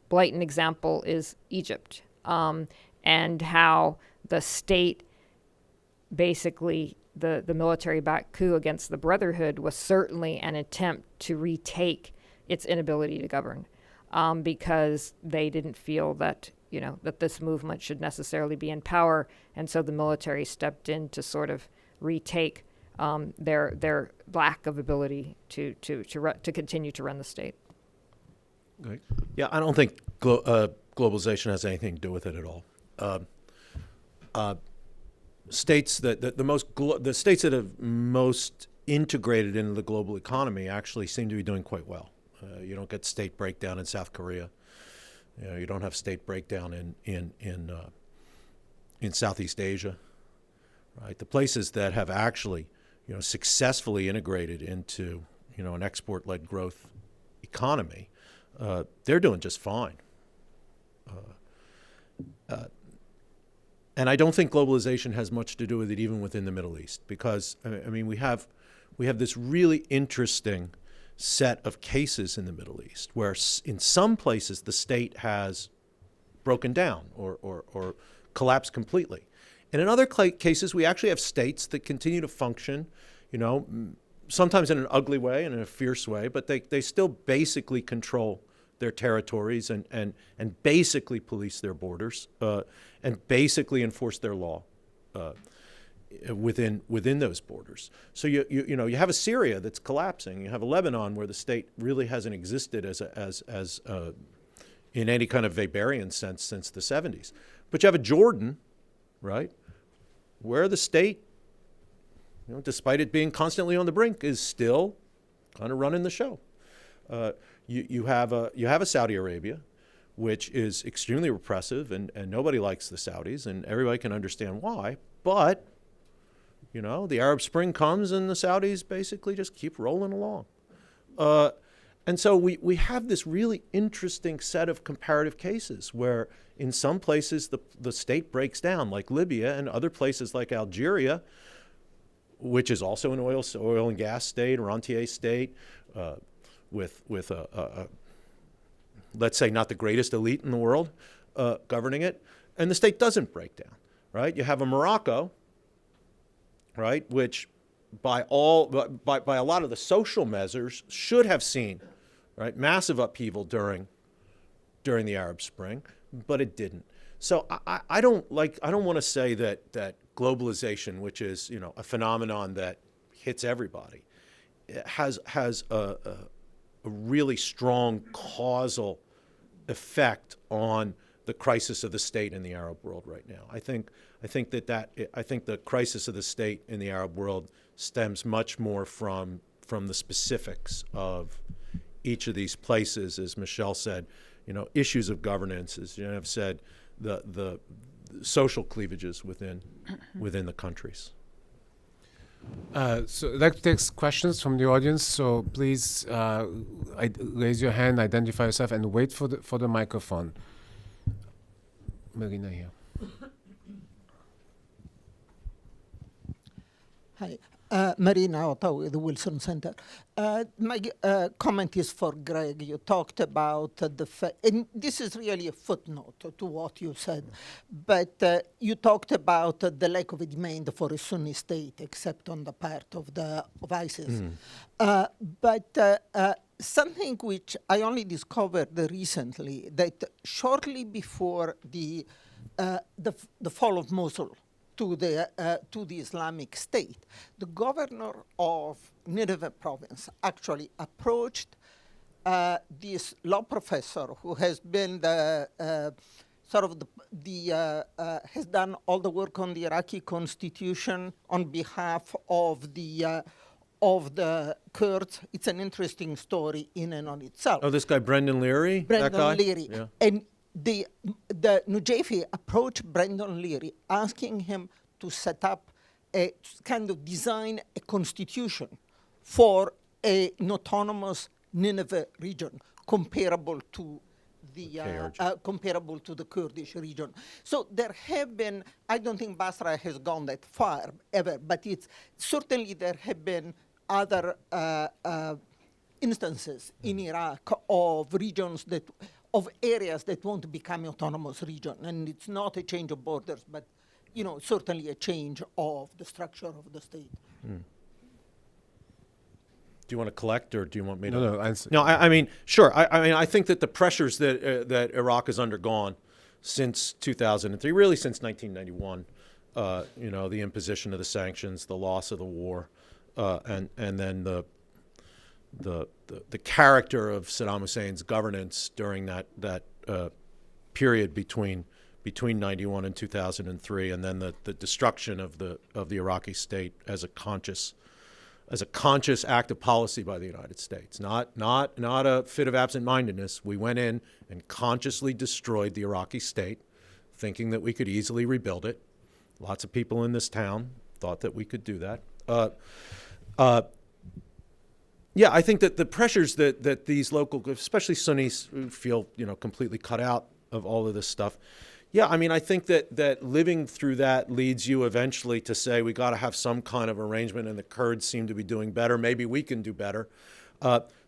blatant example is Egypt, and how the state, basically the military-backed coup against the Brotherhood was certainly an attempt to retake its inability to govern, because they didn't feel that that this movement should necessarily be in power, and so the military stepped in to sort of retake their lack of ability to continue to run the state. Great. Yeah, I don't think globalization has anything to do with it at all. States the states that have most integrated into the global economy actually seem to be doing quite well. You don't get state breakdown in South Korea. You don't have state breakdown in Southeast Asia, right? The places that have actually, successfully integrated into, an export-led growth economy, they're doing just fine. And I don't think globalization has much to do with it, even within the Middle East, because I mean we have this really interesting set of cases in the Middle East, where in some places the state has broken down or collapsed completely. And in other cases, we actually have states that continue to function, sometimes in an ugly way and in a fierce way, but they still basically control their territories and basically police their borders and basically enforce their law within those borders. So you have a Syria that's collapsing. You have a Lebanon where the state really hasn't existed as in any kind of Weberian sense since the 70s. But you have a Jordan, right, where the state, despite it being constantly on the brink, is still kind of running the show. You have a Saudi Arabia, which is extremely repressive, and nobody likes the Saudis, and everybody can understand why. But the Arab Spring comes, and the Saudis basically just keep rolling along. And so we have this really interesting set of comparative cases where in some places the state breaks down, like Libya, and other places like Algeria, which is also an oil and gas state, rentier state, with a let's say not the greatest elite in the world governing it, and the state doesn't break down, right? You have a Morocco, right, which by a lot of the social measures should have seen, right, massive upheaval during the Arab Spring, but it didn't. So I don't want to say that globalization, which is a phenomenon that hits everybody, has a really strong causal effect on the crisis of the state in the Arab world right now. I think the crisis of the state in the Arab world stems much more from the specifics of each of these places, as Michelle said, issues of governance, as I've said, the social cleavages within the countries. So I'd like to take questions from the audience. So please raise your hand, identify yourself, and wait for the microphone. Marina here. Hi, Marina Ottawa, the Wilson Center. My comment is for Greg. You talked about and this is really a footnote to what you said, but you talked about the lack of a demand for a Sunni state, except on the part of ISIS. But something which I only discovered recently, that shortly before the fall of Mosul to the Islamic State, the governor of Nineveh province actually approached this law professor who has been has done all the work on the Iraqi constitution on behalf of the Kurds. It's an interesting story in and on itself. Oh, this guy Brendan Leary? Brendan that guy? Leary. Yeah. And the Nujafi approached Brendan Leary, asking him to set up design a constitution for an autonomous Nineveh region comparable to the Kurdish region. So there have been, I don't think Basra has gone that far ever, but certainly there have been other instances in Iraq of areas that want to become autonomous region. And it's not a change of borders, but certainly a change of the structure of the state. Do you want to collect, or do you want me to? No, answer. No, I mean, sure. I think that the pressures that Iraq has undergone since 2003, really since 1991, the imposition of the sanctions, the loss of the war, and then the character of Saddam Hussein's governance during that period between 91 and 2003, and then the destruction of the Iraqi state as a conscious act of policy by the United States, not a fit of absent-mindedness. We went in and consciously destroyed the Iraqi state, thinking that we could easily rebuild it. Lots of people in this town thought that we could do that. Yeah, I think that the pressures that these local, especially Sunnis, feel completely cut out of all of this stuff. Yeah, I mean, I think that living through that leads you eventually to say we got to have some kind of arrangement, and the Kurds seem to be doing better. Maybe we can do better.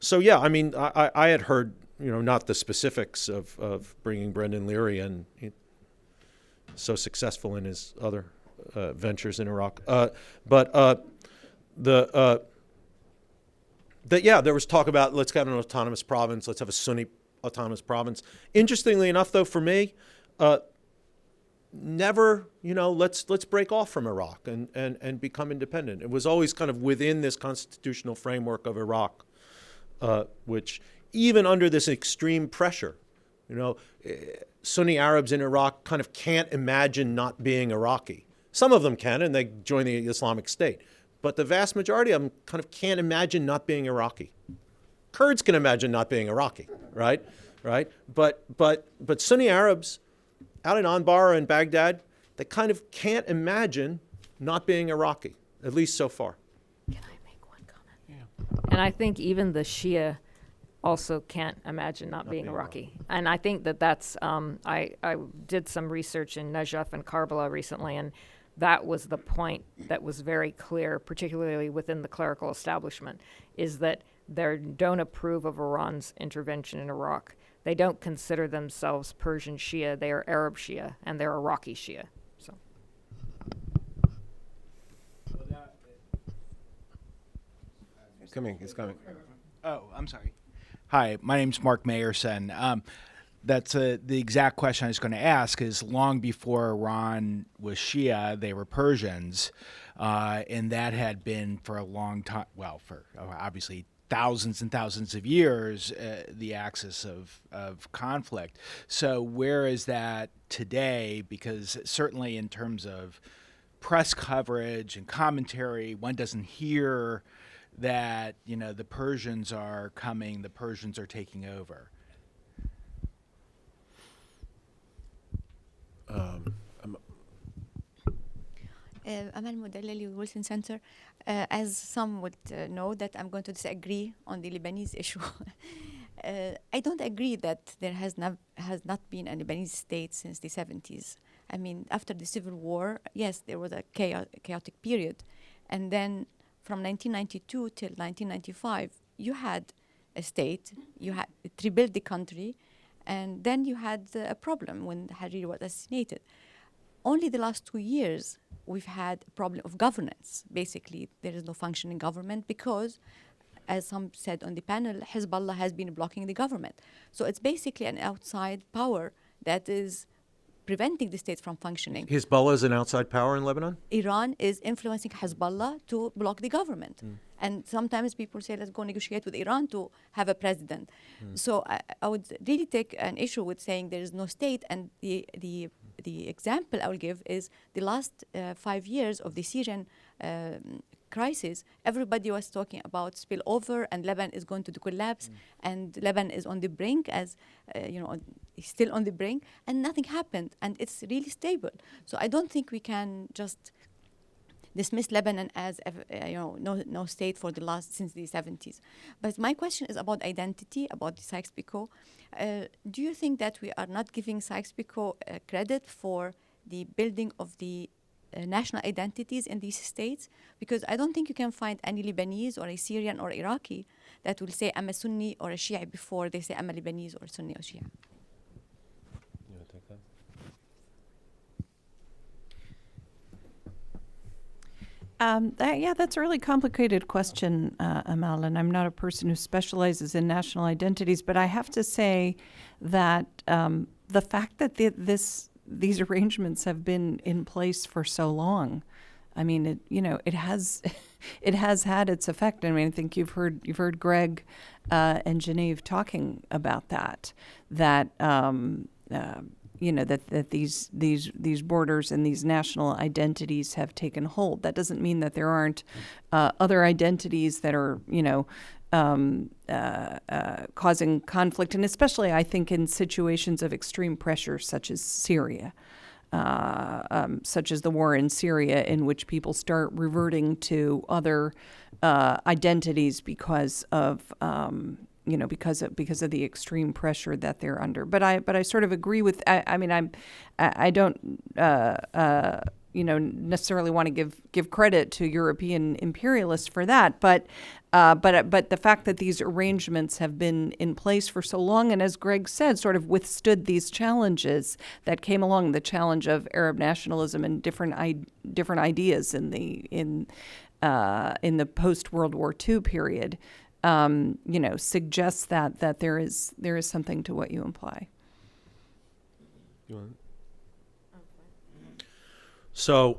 So yeah, I mean, I had heard, not the specifics of bringing Brendan Leary and so successful in his other ventures in Iraq, but there was talk about let's get an autonomous province, let's have a Sunni autonomous province. Interestingly enough, though, for me, never, let's break off from Iraq and become independent. It was always kind of within this constitutional framework of Iraq, which even under this extreme pressure, Sunni Arabs in Iraq kind of can't imagine not being Iraqi. Some of them can, and they join the Islamic State. But the vast majority of them kind of can't imagine not being Iraqi. Kurds can imagine not being Iraqi, right? But Sunni Arabs out in Anbar and Baghdad, they kind of can't imagine not being Iraqi, at least so far. Can I make one comment? Yeah. And I think even the Shia also can't imagine not being Iraqi. And I think that's, I did some research in Najaf and Karbala recently, and that was the point that was very clear, particularly within the clerical establishment, is that they don't approve of Iran's intervention in Iraq. They don't consider themselves Persian Shia. They are Arab Shia, and they're Iraqi Shia. So. It's coming. Oh, I'm sorry. Hi, my name's Mark Mayerson. That's the exact question I was going to ask. Is long before Iran was Shia, they were Persians, and that had been for a long time. Well, for obviously thousands and thousands of years, the axis of conflict. So where is that today? Because certainly in terms of press coverage and commentary, one doesn't hear that the Persians are coming, the Persians are taking over. Amal Modelleli, Wilson Center. As some would know, that I'm going to disagree on the Lebanese issue. I don't agree that there has not been a Lebanese state since the 70s. I mean, after the civil war, yes, there was a chaotic period. And then from 1992 till 1995, you had a state, you had to rebuild the country, and then you had a problem when Hariri was assassinated. Only the last 2 years, we've had a problem of governance. Basically, there is no functioning government because, as some said on the panel, Hezbollah has been blocking the government. So it's basically an outside power that is preventing the state from functioning. Hezbollah is an outside power in Lebanon? Iran is influencing Hezbollah to block the government. And sometimes people say, let's go negotiate with Iran to have a president. So I would really take an issue with saying there is no state. And the example I will give is the last 5 years of the Syrian crisis. Everybody was talking about spillover and Lebanon is going to collapse and Lebanon is on the brink, as still on the brink, and nothing happened, and it's really stable. So I don't think we can just dismiss Lebanon as no state for since the 70s. But my question is about identity, about the Sykes-Picot. Do you think that we are not giving Sykes-Picot credit for the building of the national identities in these states? Because I don't think you can find any Lebanese or a Syrian or Iraqi that will say I'm a Sunni or a Shia before they say I'm a Lebanese or Sunni or Shia. You want to take that? That's a really complicated question, Amal, and I'm not a person who specializes in national identities, but I have to say that the fact that these arrangements have been in place for so long, I mean, it has had its effect. I mean, I think you've heard Greg and Genevieve talking about that these borders and these national identities have taken hold. That doesn't mean that there aren't other identities that are, causing conflict, and especially, I think, in situations of extreme pressure, such as Syria, such as the war in Syria, in which people start reverting to other identities because of because of the extreme pressure that they're under. But I sort of agree with. I don't necessarily want to give credit to European imperialists for that, but the fact that these arrangements have been in place for so long, and as Greg said, sort of withstood these challenges that came along, the challenge of Arab nationalism and different ideas in the post World War II period, suggests that there is something to what you imply. You want? So,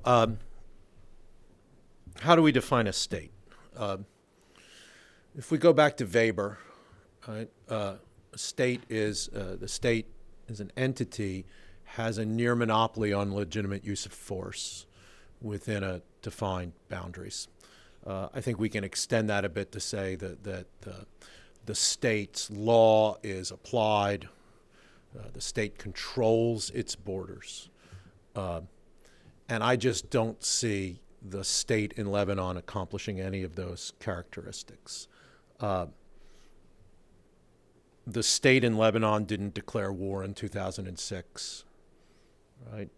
how do we define a state? If we go back to Weber, right, a state is the state is an entity, has a near monopoly on legitimate use of force within a defined boundaries. I think we can extend that a bit to say that the state's law is applied, the state controls its borders. And I just don't see the state in Lebanon accomplishing any of those characteristics. The state in Lebanon didn't declare war in 2006, right?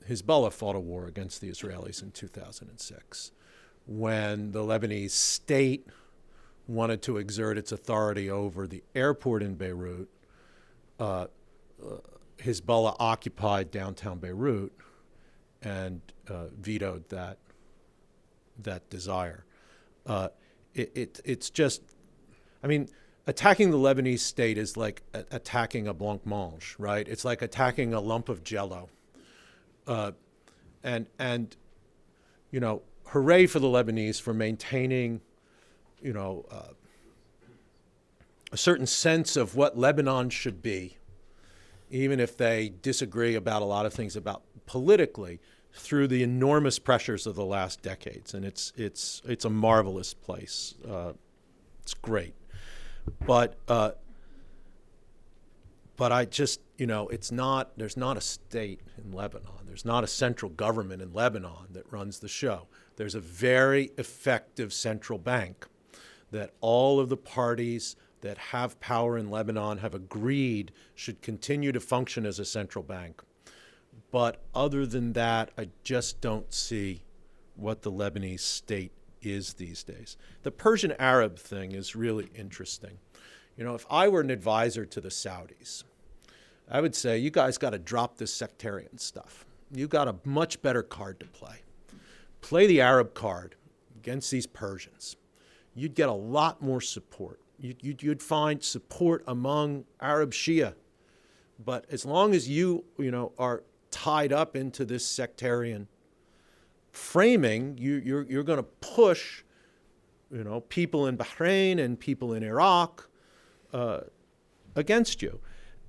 Hezbollah fought a war against the Israelis in 2006. When the Lebanese state wanted to exert its authority over the airport in Beirut, Hezbollah occupied downtown Beirut and vetoed that desire. It's just, I mean, attacking the Lebanese state is like attacking a blancmange, right? It's like attacking a lump of Jell-O. And hooray for the Lebanese for maintaining, a certain sense of what Lebanon should be, even if they disagree about a lot of things about politically, through the enormous pressures of the last decades. And it's a marvelous place. It's great. But I just, there's not a state in Lebanon. There's not a central government in Lebanon that runs the show. There's a very effective central bank that all of the parties that have power in Lebanon have agreed should continue to function as a central bank. But other than that, I just don't see what the Lebanese state is these days. The Persian Arab thing is really interesting. If I were an advisor to the Saudis, I would say, you guys got to drop this sectarian stuff. You got a much better card to play. Play the Arab card against these Persians. You'd get a lot more support. You'd find support among Arab Shia. But as long as you are tied up into this sectarian framing, you're going to push people in Bahrain and people in Iraq against you.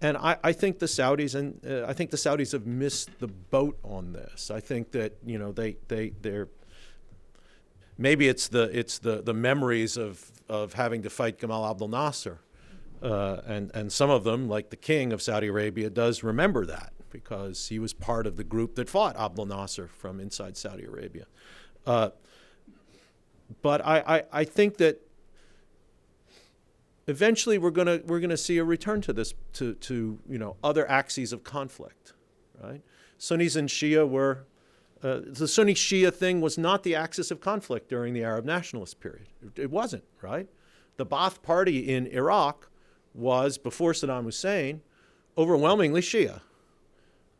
And I think the Saudis have missed the boat on this. I think that they're maybe it's the memories of having to fight Gamal Abdel Nasser, and some of them, like the king of Saudi Arabia, does remember that because he was part of the group that fought Abdel Nasser from inside Saudi Arabia. But I think that eventually we're gonna see a return to this to other axes of conflict, right? Sunnis and Shia were the Sunni Shia thing was not the axis of conflict during the Arab nationalist period. It wasn't, right? The Ba'ath Party in Iraq was, before Saddam Hussein, overwhelmingly Shia,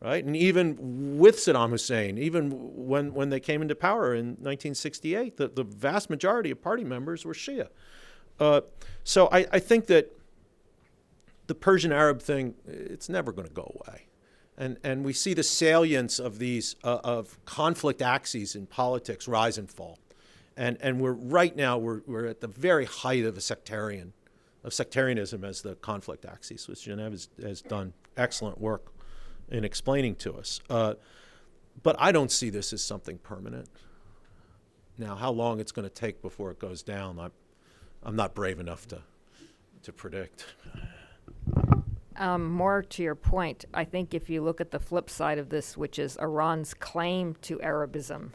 right? And even with Saddam Hussein, even when they came into power in 1968, the vast majority of party members were Shia. So I think that the Persian Arab thing, it's never going to go away. And we see the salience of these of conflict axes in politics rise and fall. And we're right now we're at the very height of sectarianism as the conflict axis, which Genev has done excellent work in explaining to us. But I don't see this as something permanent. Now, how long it's going to take before it goes down, I'm not brave enough to predict. More to your point, I think if you look at the flip side of this, which is Iran's claim to Arabism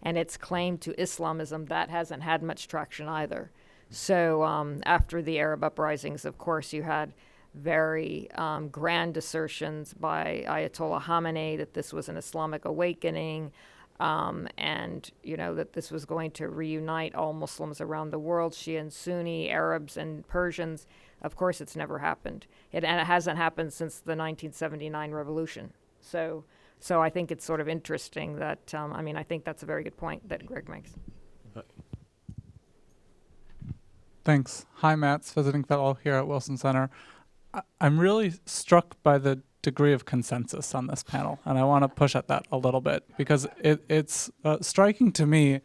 and its claim to Islamism, that hasn't had much traction either. So after the Arab uprisings, of course, you had very grand assertions by Ayatollah Khamenei that this was an Islamic awakening, and that this was going to reunite all Muslims around the world, Shia and Sunni, Arabs and Persians. Of course, it's never happened. And it hasn't happened since the 1979 revolution. So I think it's sort of interesting that, I think that's a very good point that Greg makes. Thanks. Hi, Matts, visiting fellow here at Wilson Center. I'm really struck by the degree of consensus on this panel, and I want to push at that a little bit because it's striking to me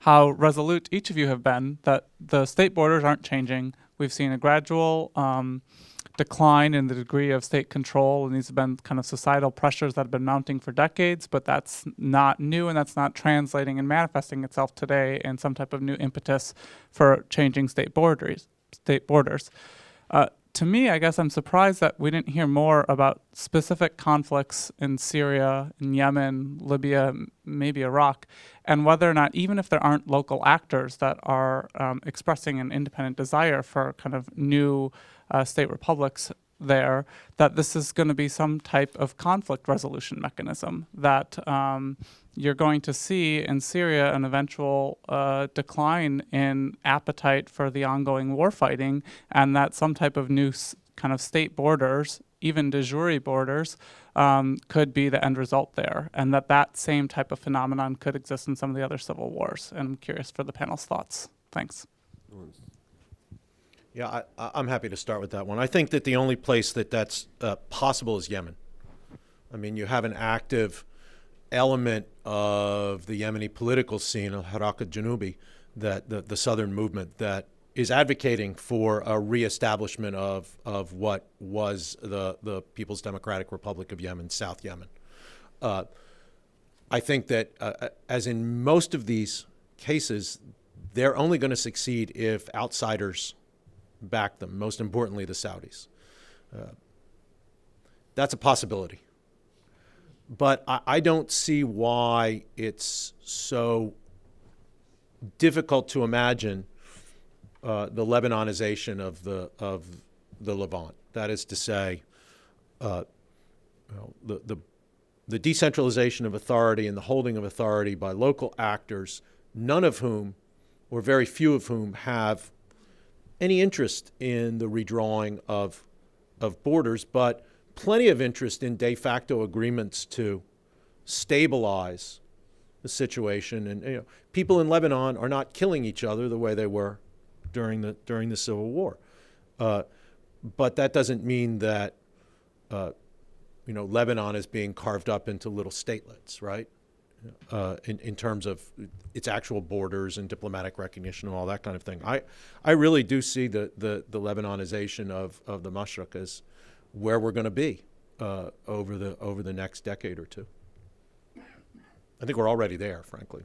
how resolute each of you have been that the state borders aren't changing. We've seen a gradual decline in the degree of state control, and these have been kind of societal pressures that have been mounting for decades, but that's not new, and that's not translating and manifesting itself today in some type of new impetus for changing state borders. To me, I guess I'm surprised that we didn't hear more about specific conflicts in Syria, in Yemen, Libya, maybe Iraq, and whether or not, even if there aren't local actors that are expressing an independent desire for kind of new state republics there, that this is going to be some type of conflict resolution mechanism, that you're going to see in Syria an eventual decline in appetite for the ongoing war fighting, and that some type of new kind of state borders, even de jure borders, could be the end result there, and that same type of phenomenon could exist in some of the other civil wars. And I'm curious for the panel's thoughts. Thanks. Yeah, I'm happy to start with that one. I think that the only place that's possible is Yemen. I mean, you have an active element of the Yemeni political scene, Al-Haraka Janubi, that the southern movement that is advocating for a reestablishment of what was the People's Democratic Republic of Yemen, South Yemen. I think that, as in most of these cases, they're only going to succeed if outsiders back them, most importantly the Saudis. That's a possibility. But I don't see why it's so difficult to imagine the Lebanonization of the Levant. That is to say, the decentralization of authority and the holding of authority by local actors, none of whom, or very few of whom, have any interest in the redrawing of borders, but plenty of interest in de facto agreements to stabilize the situation. And people in Lebanon are not killing each other the way they were during the Civil War. But that doesn't mean that Lebanon is being carved up into little statelets, right? In terms of its actual borders and diplomatic recognition and all that kind of thing. I really do see the Lebanonization of the Mashriq as where we're going to be over the next decade or two. I think we're already there, frankly.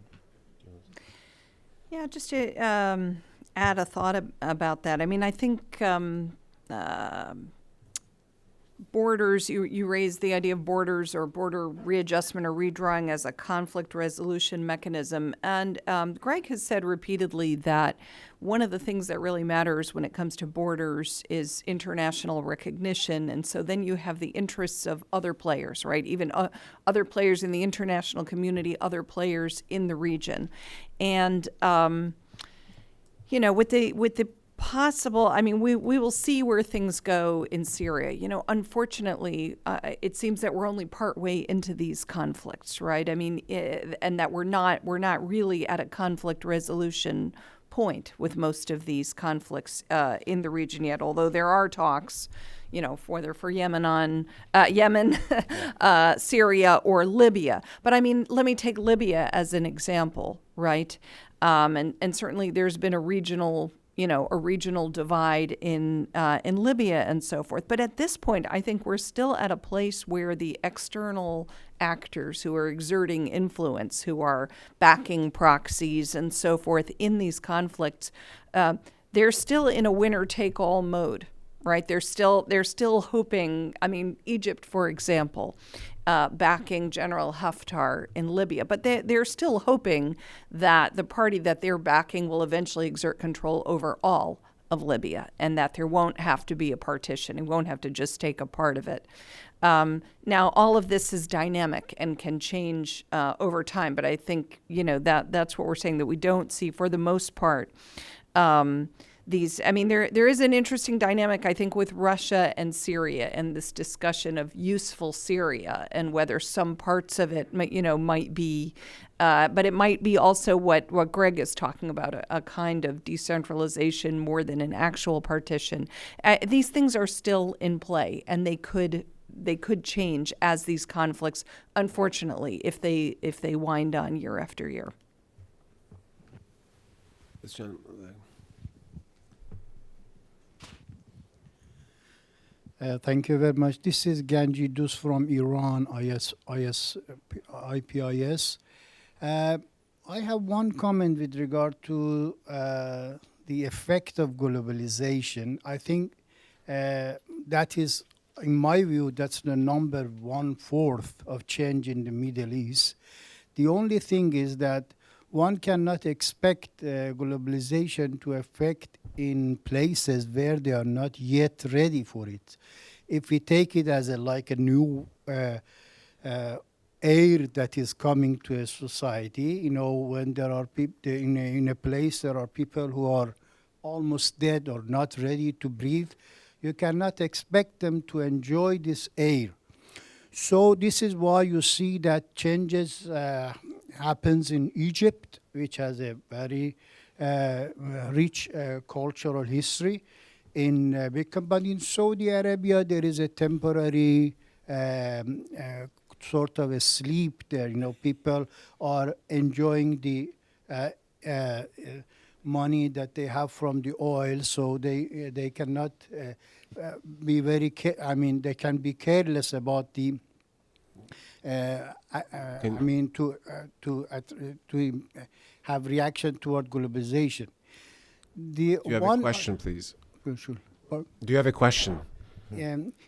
Yeah, just to add a thought about that. I mean, I think borders, you raised the idea of borders or border readjustment or redrawing as a conflict resolution mechanism. And Greg has said repeatedly that one of the things that really matters when it comes to borders is international recognition. And so then you have the interests of other players, right? Even other players in the international community, other players in the region. And, with the possible, I mean, we will see where things go in Syria. Unfortunately, it seems that we're only part way into these conflicts, right? I mean, and that we're not really at a conflict resolution point with most of these conflicts in the region yet. Although there are talks, whether for Yemen, Syria, or Libya. But I mean, let me take Libya as an example, right? And certainly there's been a regional divide in Libya and so forth. But at this point, I think we're still at a place where the external actors who are exerting influence, who are backing proxies and so forth in these conflicts, they're still in a winner-take-all mode, right? They're still hoping. I mean, Egypt, for example, backing General Haftar in Libya. But they're still hoping that the party that they're backing will eventually exert control over all of Libya, and that there won't have to be a partition. It won't have to just take a part of it. Now, all of this is dynamic and can change over time, but I think, that's what we're saying, that we don't see, for the most part, there is an interesting dynamic, I think, with Russia and Syria and this discussion of useful Syria and whether some parts of it might be, but it might be also what Greg is talking about, a kind of decentralization more than an actual partition. These things are still in play, and they could change as these conflicts, unfortunately, if they wind on year after year. Thank you very much. This is Ganji Dus from Iran, IPIS. I have one comment with regard to the effect of globalization. I think that is, in my view, that's the number 1/4 of change in the Middle East. The only thing is that one cannot expect globalization to affect in places where they are not yet ready for it. If we take it as like a new air that is coming to a society, when there are people in a place, there are people who are almost dead or not ready to breathe, you cannot expect them to enjoy this air. So this is why you see that changes happens in Egypt, which has a very rich cultural history. But in Saudi Arabia, there is a temporary sort of a sleep there. People are enjoying the money that they have from the oil, so they cannot be very. They can be careless about the. To have reaction toward globalization. Do you have a question, please? Sure. Do you have a question?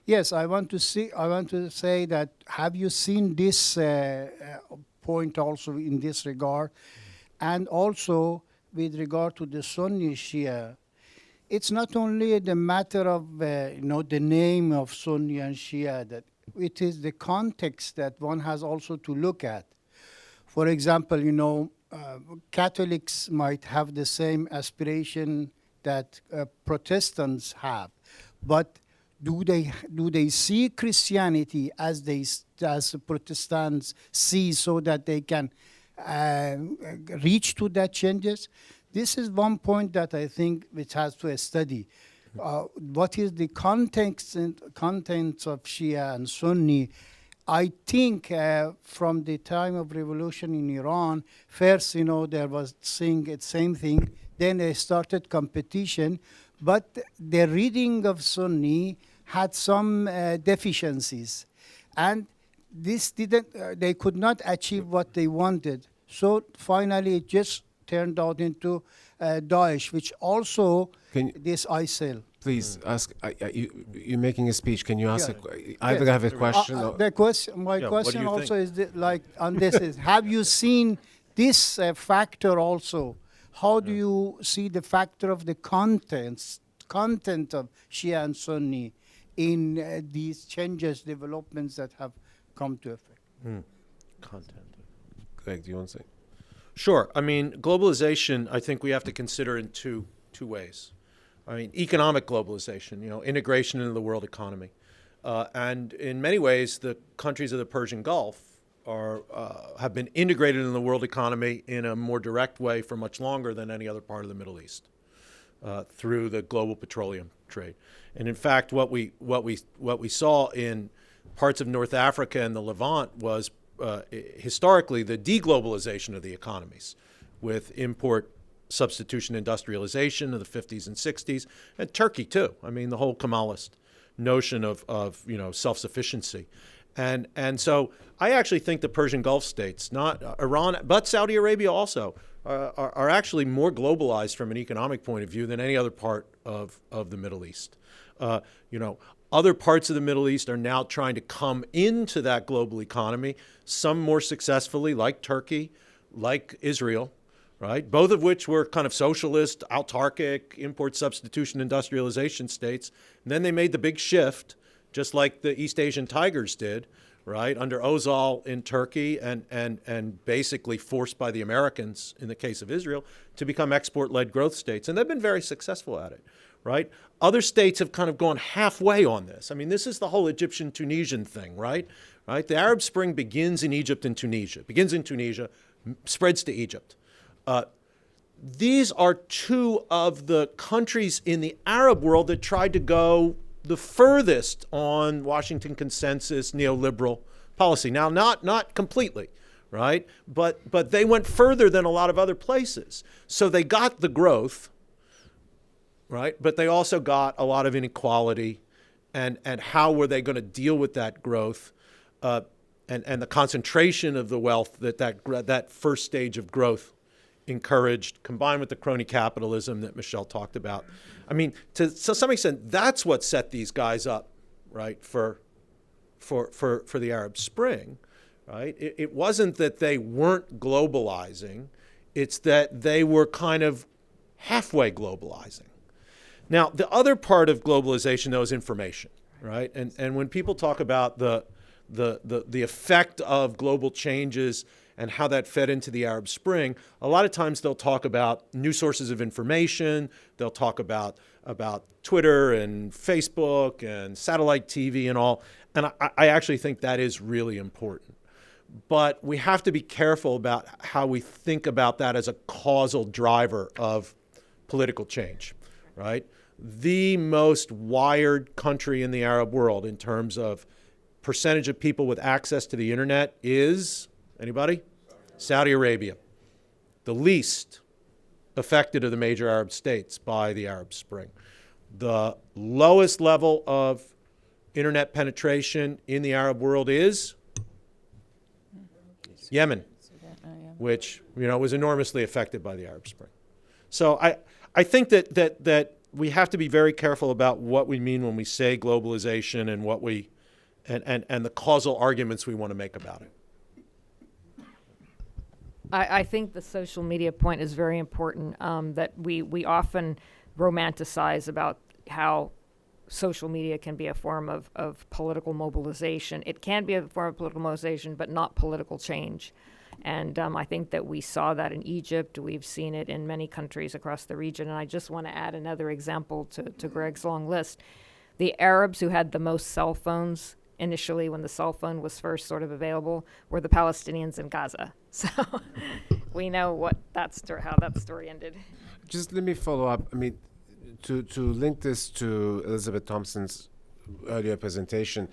Yes, I want to say that, have you seen this point also in this regard? And also with regard to the Sunni Shia, it's not only the matter of the name of Sunni and Shia, that it is the context that one has also to look at. For example, Catholics might have the same aspiration that Protestants have, but do they see Christianity as Protestants see, so that they can reach to that changes? This is one point that I think which has to study. What is the contents of Shia and Sunni? I think from the time of revolution in Iran, first, there was saying the same thing. Then they started competition, but the reading of Sunni had some deficiencies, and this they could not achieve what they wanted. So finally, it just turned out into Daesh, which also this ISIL. Please ask. You're making a speech. Can you ask? Yeah. Either have a question. My question also think? is on this is: have you seen this factor also? How do you see the factor of the content of Shia and Sunni in these changes, developments that have come to effect? Content. Greg, do you want to say? Sure. Globalization, I think we have to consider in two ways. Economic globalization, integration into the world economy. And in many ways, the countries of the Persian Gulf have been integrated in the world economy in a more direct way for much longer than any other part of the Middle East, through the global petroleum trade. And in fact, what we saw in parts of North Africa and the Levant was historically the deglobalization of the economies, with import substitution industrialization of the 50s and 60s, and Turkey too. The whole Kemalist notion of self-sufficiency. And so I actually think the Persian Gulf states, not Iran, but Saudi Arabia also, are actually more globalized from an economic point of view than any other part of the Middle East. Other parts of the Middle East are now trying to come into that global economy, some more successfully, like Turkey, like Israel, right? Both of which were kind of socialist, autarkic, import substitution industrialization states. And then they made the big shift, just like the East Asian tigers did, right, under Özal in Turkey and basically forced by the Americans in the case of Israel to become export-led growth states. And they've been very successful at it, right? Other states have kind of gone halfway on this. I mean, this is the whole Egyptian-Tunisian thing, right? The Arab Spring begins in Egypt and Tunisia, spreads to Egypt. These are two of the countries in the Arab world that tried to go the furthest on Washington consensus neoliberal policy. Now, not completely, right? But they went further than a lot of other places. So they got the growth, right? But they also got a lot of inequality, and how were they going to deal with that growth, and the concentration of the wealth that first stage of growth encouraged, combined with the crony capitalism that Michelle talked about. I mean, to some extent, that's what set these guys up, right, for the Arab Spring, right? It wasn't that they weren't globalizing, it's that they were kind of halfway globalizing. Now, the other part of globalization, though, is information, right? And when people talk about the effect of global changes and how that fed into the Arab Spring, a lot of times they'll talk about new sources of information. They'll talk about Twitter and Facebook and satellite TV and all. And I actually think that is really important. But we have to be careful about how we think about that as a causal driver of political change, right? The most wired country in the Arab world in terms of percentage of people with access to the internet is, anybody? Saudi Arabia. The least affected of the major Arab states by the Arab Spring. The lowest level of internet penetration in the Arab world is Yemen, which was enormously affected by the Arab Spring. So I think that we have to be very careful about what we mean when we say globalization and what we and the causal arguments we want to make about it. I think the social media point is very important, that we often romanticize about how social media can be a form of political mobilization. It can be a form of political mobilization, but not political change. And I think that we saw that in Egypt. We've seen it in many countries across the region. And I just want to add another example to Greg's long list. The Arabs who had the most cell phones initially, when the cell phone was first sort of available, were the Palestinians in Gaza. So we know how that story ended. Just let me follow up. I mean, to link this to Elizabeth Thompson's earlier presentation,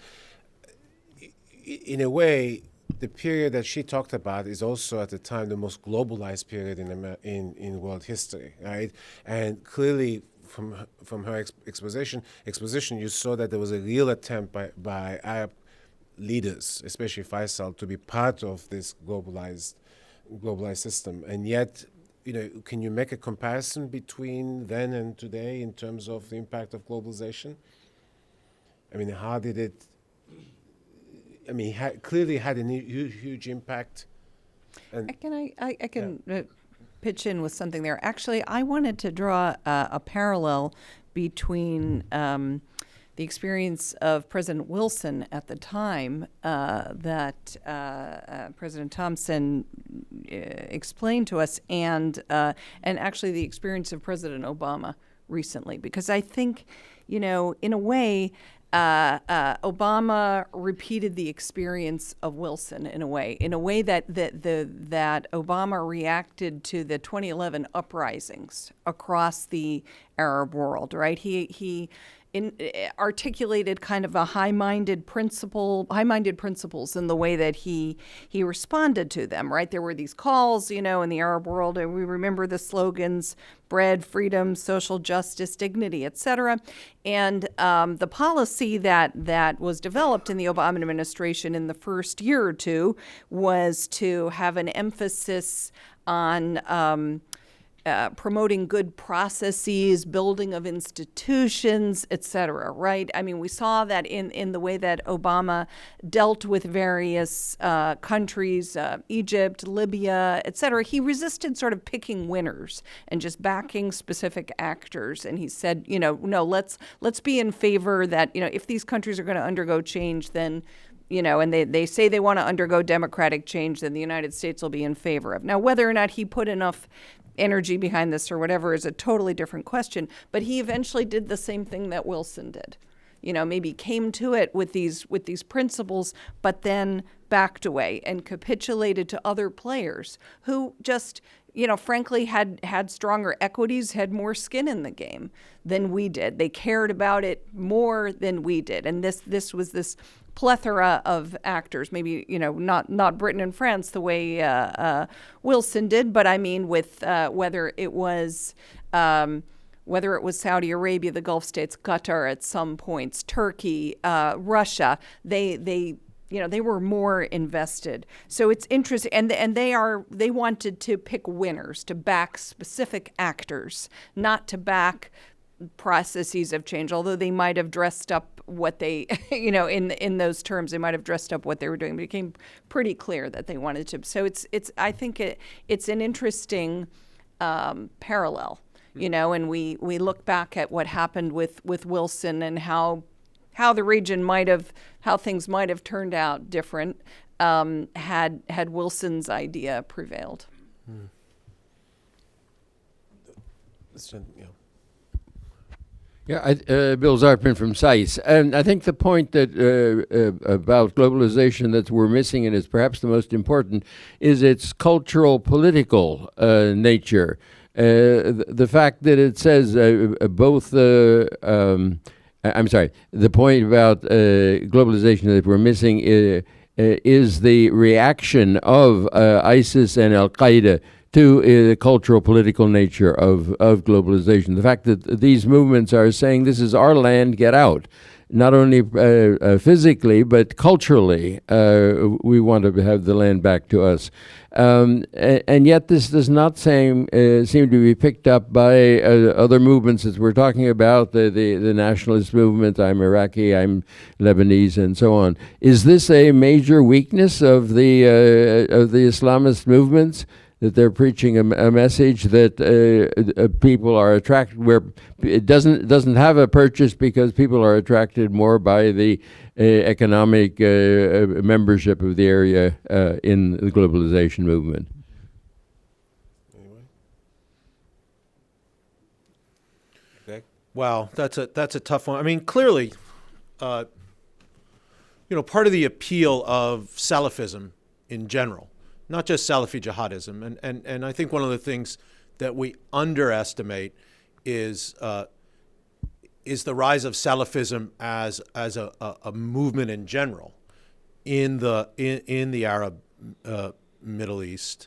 in a way, the period that she talked about is also at the time the most globalized period in world history, right? And clearly, from her exposition, you saw that there was a real attempt by Arab leaders, especially Faisal, to be part of this globalized system. And yet, can you make a comparison between then and today in terms of the impact of globalization? I mean, how did it? I mean, clearly had a huge impact. And I can pitch in with something there. Actually, I wanted to draw a parallel between the experience of President Wilson at the time that President Thompson explained to us, and actually the experience of President Obama recently, because I think, in a way, Obama repeated the experience of Wilson in a way that Obama reacted to the 2011 uprisings across the Arab world, right? He articulated kind of a high-minded principles in the way that he responded to them, right? There were these calls, in the Arab world, and we remember the slogans: bread, freedom, social justice, dignity, etc. And the policy that was developed in the Obama administration in the first year or two was to have an emphasis on promoting good processes, building of institutions, et cetera, right? I mean, we saw that in the way that Obama dealt with various countries, Egypt, Libya, et cetera. He resisted sort of picking winners and just backing specific actors. And he said, no, let's be in favor that, if these countries are going to undergo change, then and they say they want to undergo democratic change, then the United States will be in favor of. Now, whether or not he put enough energy behind this or whatever is a totally different question. But he eventually did the same thing that Wilson did. Maybe came to it with these principles, but then backed away and capitulated to other players who just, frankly had stronger equities, had more skin in the game than we did. They cared about it more than we did. And this was this plethora of actors, maybe, not Britain and France the way Wilson did, but I mean with whether it was Saudi Arabia, the Gulf states, Qatar at some points, Turkey, Russia, they were more invested. So it's interesting, and they wanted to pick winners, to back specific actors, not to back processes of change, although they might have dressed up what they, in those terms, they might have dressed up what they were doing. It became pretty clear that they wanted to. So I think it's an interesting parallel, and we look back at what happened with Wilson and how the region how things might have turned out different had Wilson's idea prevailed. Yeah, Bill Zarpin from SAIS. And I think the point that about globalization that we're missing, and is perhaps the most important, is its cultural, political nature. The fact that it says both I'm sorry, the point about globalization that we're missing is the reaction of ISIS and Al-Qaeda to the cultural, political nature of globalization. The fact that these movements are saying this is our land, get out. Not only physically, but culturally, we want to have the land back to us. And yet this does not seem to be picked up by other movements that we're talking about, the nationalist movement, I'm Iraqi, I'm Lebanese, and so on. Is this a major weakness of the Islamist movements? That they're preaching a message that people are attracted, where it doesn't have a purchase because people are attracted more by the economic membership of the area in the globalization movement. Anyway. Okay. Wow, that's a tough one. I mean, clearly, part of the appeal of Salafism in general, not just Salafi jihadism, and I think one of the things that we underestimate is the rise of Salafism as a movement in general in the Arab Middle East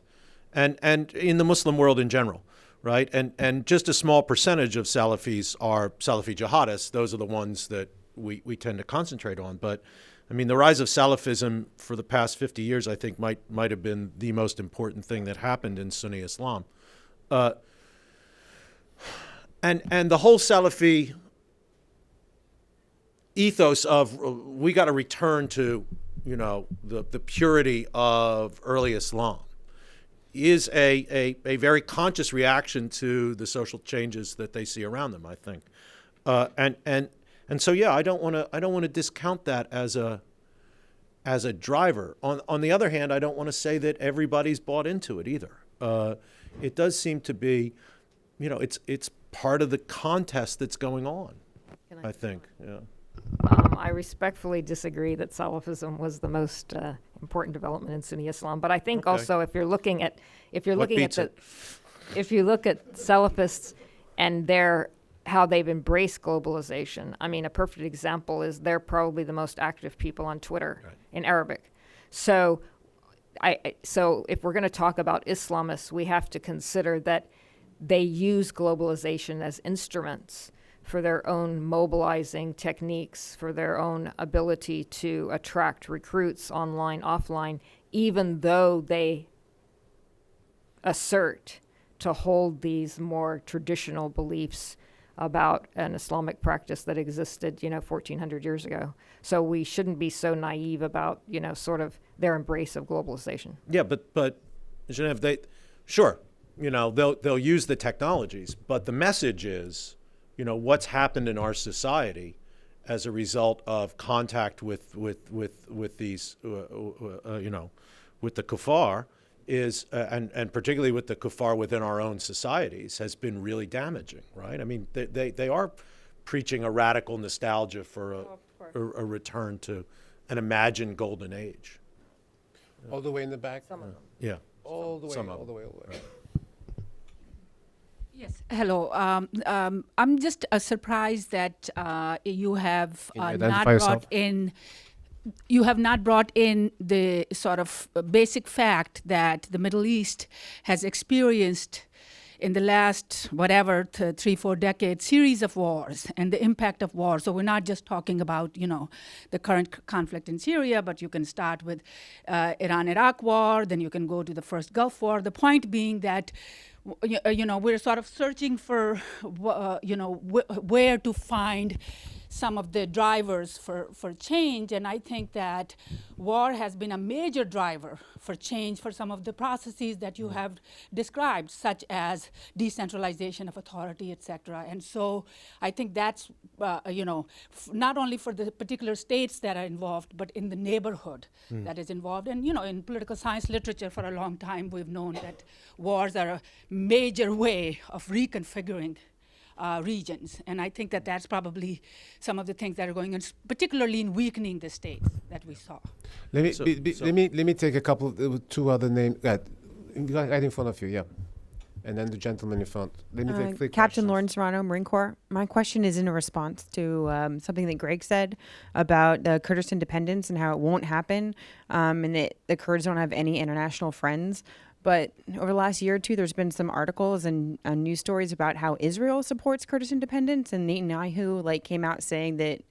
and in the Muslim world in general, right? And just a small percentage of Salafis are Salafi jihadists. Those are the ones that we tend to concentrate on, but I mean, the rise of Salafism for the past 50 years, I think, might have been the most important thing that happened in Sunni Islam. And the whole Salafi ethos of we got to return to, the purity of early Islam is a very conscious reaction to the social changes that they see around them, I think. And so, yeah, I don't want to discount that as a driver. On the other hand, I don't want to say that everybody's bought into it either. It does seem to be, it's part of the contest that's going on. I think, yeah. I respectfully disagree that Salafism was the most important development in Sunni Islam, but I think also if you look at Salafists and how they've embraced globalization. I mean, a perfect example is they're probably the most active people on Twitter in Arabic. So if we're going to talk about Islamists, we have to consider that they use globalization as instruments for their own mobilizing techniques, for their own ability to attract recruits online, offline, even though they assert to hold these more traditional beliefs about an Islamic practice that existed, 1,400 years ago. So we shouldn't be so naive about, sort of their embrace of globalization. Yeah, but Genevieve, sure, they'll use the technologies, but the message is, what's happened in our society as a result of contact with these, with the kuffar is, and particularly with the kuffar within our own societies, has been really damaging, right? I mean, they are preaching a radical nostalgia for a return to an imagined golden age. All the way in the back? Some of them. Yeah. All the way, Some of all the way, all the way. Yes, hello. I'm just surprised that you have Can you not identify brought yourself? in. You have not brought in the sort of basic fact that the Middle East has experienced in the last, 3-4 decades, series of wars and the impact of war. So we're not just talking about, the current conflict in Syria, but you can start with Iran-Iraq war, then you can go to the first Gulf War. The point being that, we're sort of searching for, where to find some of the drivers for change. And I think that war has been a major driver for change for some of the processes that you have described, such as decentralization of authority, et cetera. And so I think that's, not only for the particular states that are involved, but in the neighborhood that is involved. And, in political science literature for a long time, we've known that wars are a major way of reconfiguring regions. And I think that that's probably some of the things that are going on, particularly in weakening the states that we saw. Let me So- let me take a couple two other names. Right in front of you, yeah. And then the gentleman in front. Let me take three Captain questions. Lawrence Serrano, Marine Corps. My question is in response to something that Greg said about the Kurdish independence and how it won't happen, and that the Kurds don't have any international friends. But over the last year or two, there's been some articles and news stories about how Israel supports Kurdish independence, and Netanyahu came out saying that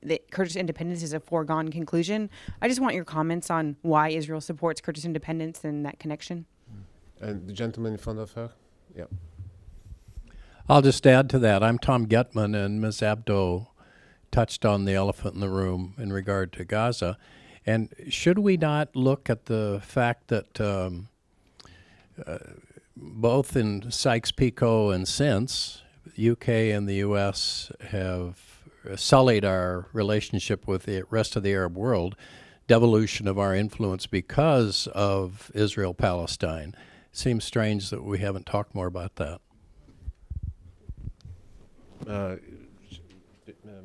that Kurdish independence is a foregone conclusion. I just want your comments on why Israel supports Kurdish independence and that connection. And the gentleman in front of her, yeah. I'll just add to that. I'm Tom Getman, and Ms. Abdo touched on the elephant in the room in regard to Gaza. And should we not look at the fact that both in Sykes-Picot and since, UK and the US have sullied our relationship with the rest of the Arab world, devolution of our influence because of Israel-Palestine. Seems strange that we haven't talked more about that.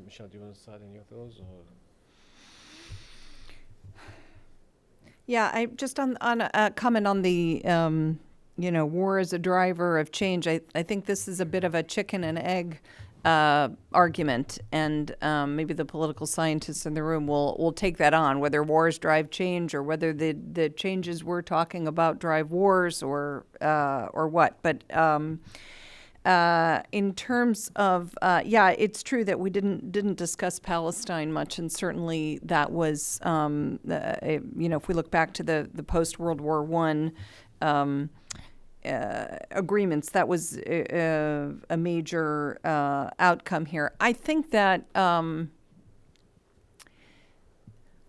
Michelle, do you want to start any of those? Or? Yeah, I just on a comment on the war as a driver of change. I think this is a bit of a chicken and egg argument, and maybe the political scientists in the room will take that on, whether wars drive change or whether the changes we're talking about drive wars or what. But in terms of it's true that we didn't discuss Palestine much, and certainly that was if we look back to the post World War I agreements, that was a major outcome here. I think that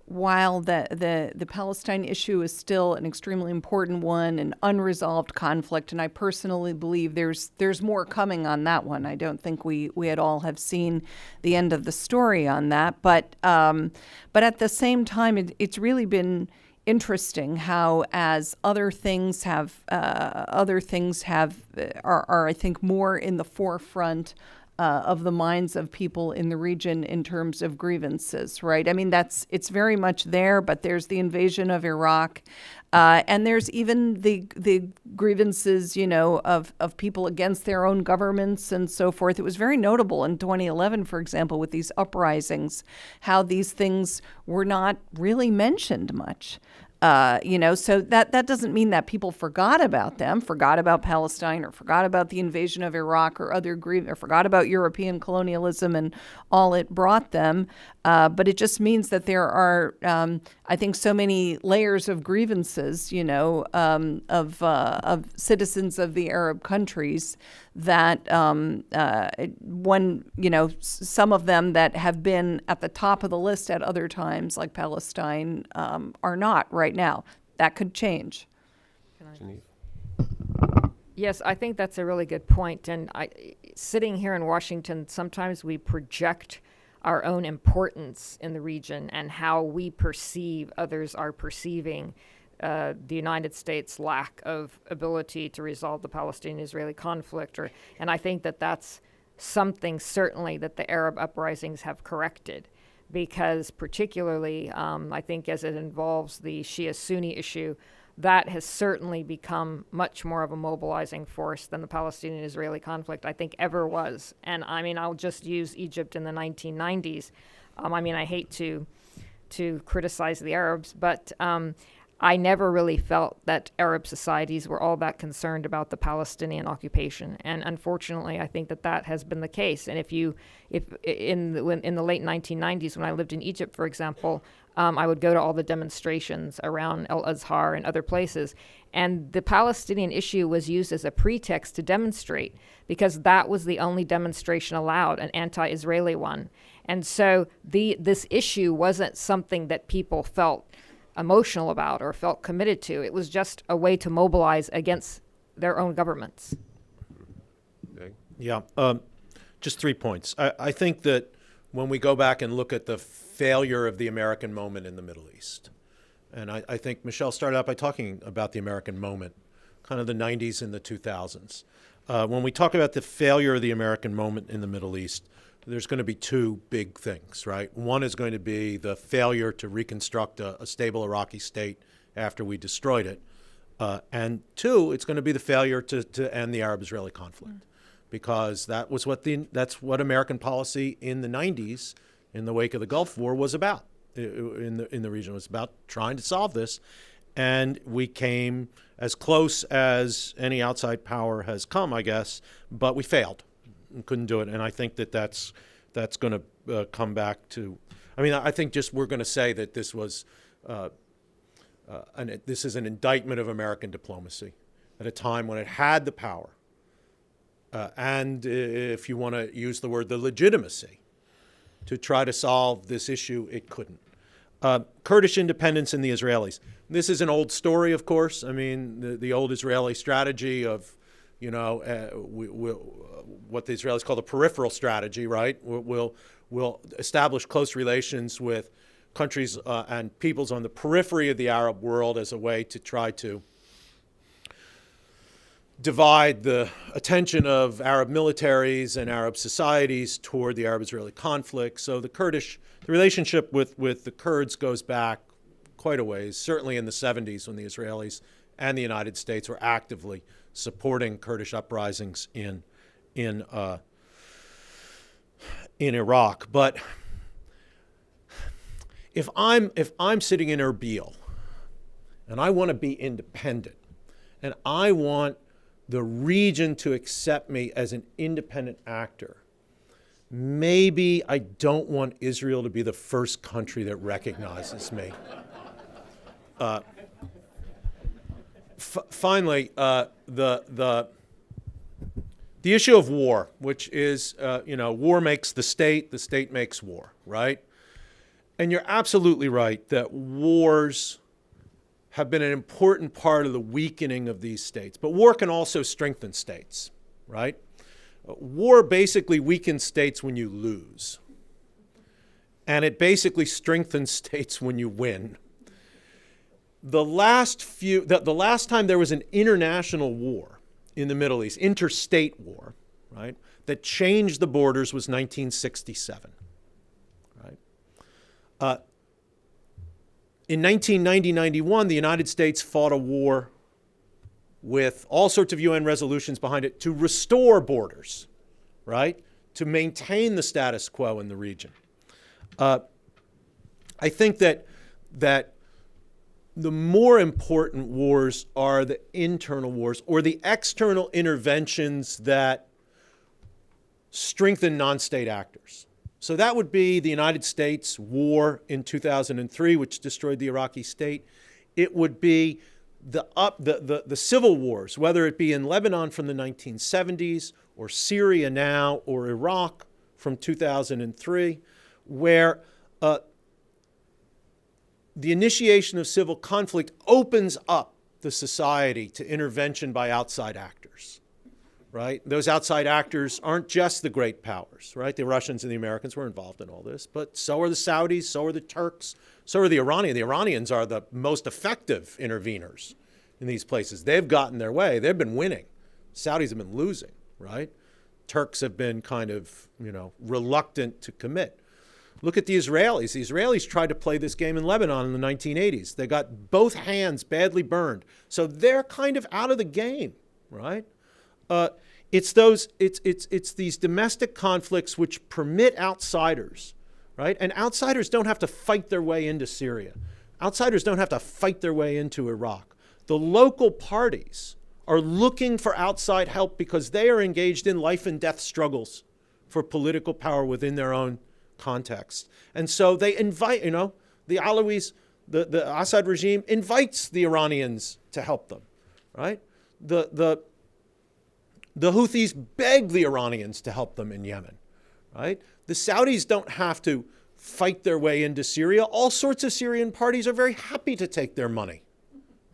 while the Palestine issue is still an extremely important one, an unresolved conflict, and I personally believe there's more coming on that one. I don't think we at all have seen the end of the story on that, but at the same time, it's really been interesting how, as other things are I think more in the forefront of the minds of people in the region in terms of grievances, right? I mean, it's very much there, but there's the invasion of Iraq, and there's even the grievances, of people against their own governments and so forth. It was very notable in 2011, for example, with these uprisings, how these things were not really mentioned much. So that doesn't mean that people forgot about them, forgot about Palestine, or forgot about the invasion of Iraq or or forgot about European colonialism and all it brought them. But it just means that there are, I think, so many layers of grievances, of citizens of the Arab countries that some of them that have been at the top of the list at other times, like Palestine, are not right now. That could change. Genevieve. Yes, I think that's a really good point. And sitting here in Washington, sometimes we project our own importance in the region and how we perceive others are perceiving the United States' lack of ability to resolve the Palestinian-Israeli conflict. And I think that that's something certainly that the Arab uprisings have corrected, because particularly I think as it involves the Shia-Sunni issue, that has certainly become much more of a mobilizing force than the Palestinian-Israeli conflict, I think, ever was. And I mean, I'll just use Egypt in the 1990s. I hate to criticize the Arabs, but I never really felt that Arab societies were all that concerned about the Palestinian occupation. And unfortunately, I think that has been the case. And if in the late 1990s, when I lived in Egypt, for example, I would go to all the demonstrations around El Azhar and other places. And the Palestinian issue was used as a pretext to demonstrate, because that was the only demonstration allowed, an anti-Israeli one. And so this issue wasn't something that people felt emotional about or felt committed to. It was just a way to mobilize against their own governments. Yeah, just 3 points. I think that when we go back and look at the failure of the American moment in the Middle East, and I think Michelle started out by talking about the American moment, kind of the 90s and the 2000s. When we talk about the failure of the American moment in the Middle East, there's going to be two big things, right? One is going to be the failure to reconstruct a stable Iraqi state after we destroyed it. And two, it's going to be the failure to end the Arab-Israeli conflict, because that's what American policy in the 90s, in the wake of the Gulf War, was about in the region. It was about trying to solve this. And we came as close as any outside power has come, I guess, but we failed. Couldn't do it, and I think that's going to come back to. I mean, I think just we're going to say that this was, this is an indictment of American diplomacy at a time when it had the power, and if you want to use the word, the legitimacy to try to solve this issue, it couldn't. Kurdish independence and the Israelis. This is an old story, of course. I mean, the old Israeli strategy of, what the Israelis call the peripheral strategy, right? We'll establish close relations with countries and peoples on the periphery of the Arab world as a way to try to divide the attention of Arab militaries and Arab societies toward the Arab-Israeli conflict. So the relationship with the Kurds goes back quite a ways, certainly in the 70s when the Israelis and the United States were actively supporting Kurdish uprisings in Iraq. But if I'm sitting in Erbil and I want to be independent and I want the region to accept me as an independent actor, maybe I don't want Israel to be the first country that recognizes me. Finally, the issue of war, which is, war makes the state makes war, right? And you're absolutely right that wars have been an important part of the weakening of these states. But war can also strengthen states, right? War basically weakens states when you lose. And it basically strengthens states when you win. The last time there was an international war in the Middle East, interstate war, right, that changed the borders was 1967, right? In 1990-91, the United States fought a war with all sorts of UN resolutions behind it to restore borders, right, to maintain the status quo in the region. I think that the more important wars are the internal wars or the external interventions that strengthen non-state actors. So that would be the United States war in 2003, which destroyed the Iraqi state. It would be the civil wars, whether it be in Lebanon from the 1970s or Syria now or Iraq from 2003, where the initiation of civil conflict opens up the society to intervention by outside actors, right? Those outside actors aren't just the great powers, right? The Russians and the Americans were involved in all this, but so are the Saudis, so are the Turks, so are the Iranians. The Iranians are the most effective interveners in these places. They've gotten their way. They've been winning. Saudis have been losing, right? Turks have been kind of, reluctant to commit. Look at the Israelis. The Israelis tried to play this game in Lebanon in the 1980s. They got both hands badly burned. So they're kind of out of the game, right? It's these domestic conflicts which permit outsiders, right? And outsiders don't have to fight their way into Syria. Outsiders don't have to fight their way into Iraq. The local parties are looking for outside help because they are engaged in life and death struggles for political power within their own context. And so they invite, the Alawis, the Assad regime invites the Iranians to help them, right? The Houthis beg the Iranians to help them in Yemen, right? The Saudis don't have to fight their way into Syria. All sorts of Syrian parties are very happy to take their money,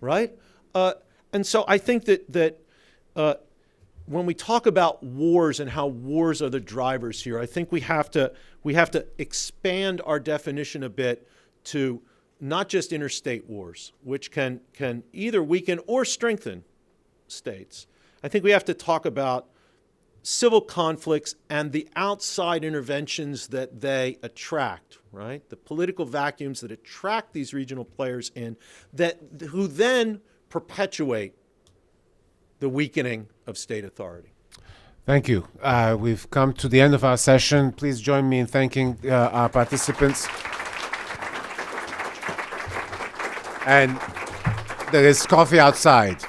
right? And so I think that when we talk about wars and how wars are the drivers here, I think we have to expand our definition a bit to not just interstate wars, which can either weaken or strengthen states. I think we have to talk about civil conflicts and the outside interventions that they attract, right? The political vacuums that attract these regional players in, who then perpetuate the weakening of state authority. Thank you. We've come to the end of our session. Please join me in thanking our participants. And there is coffee outside.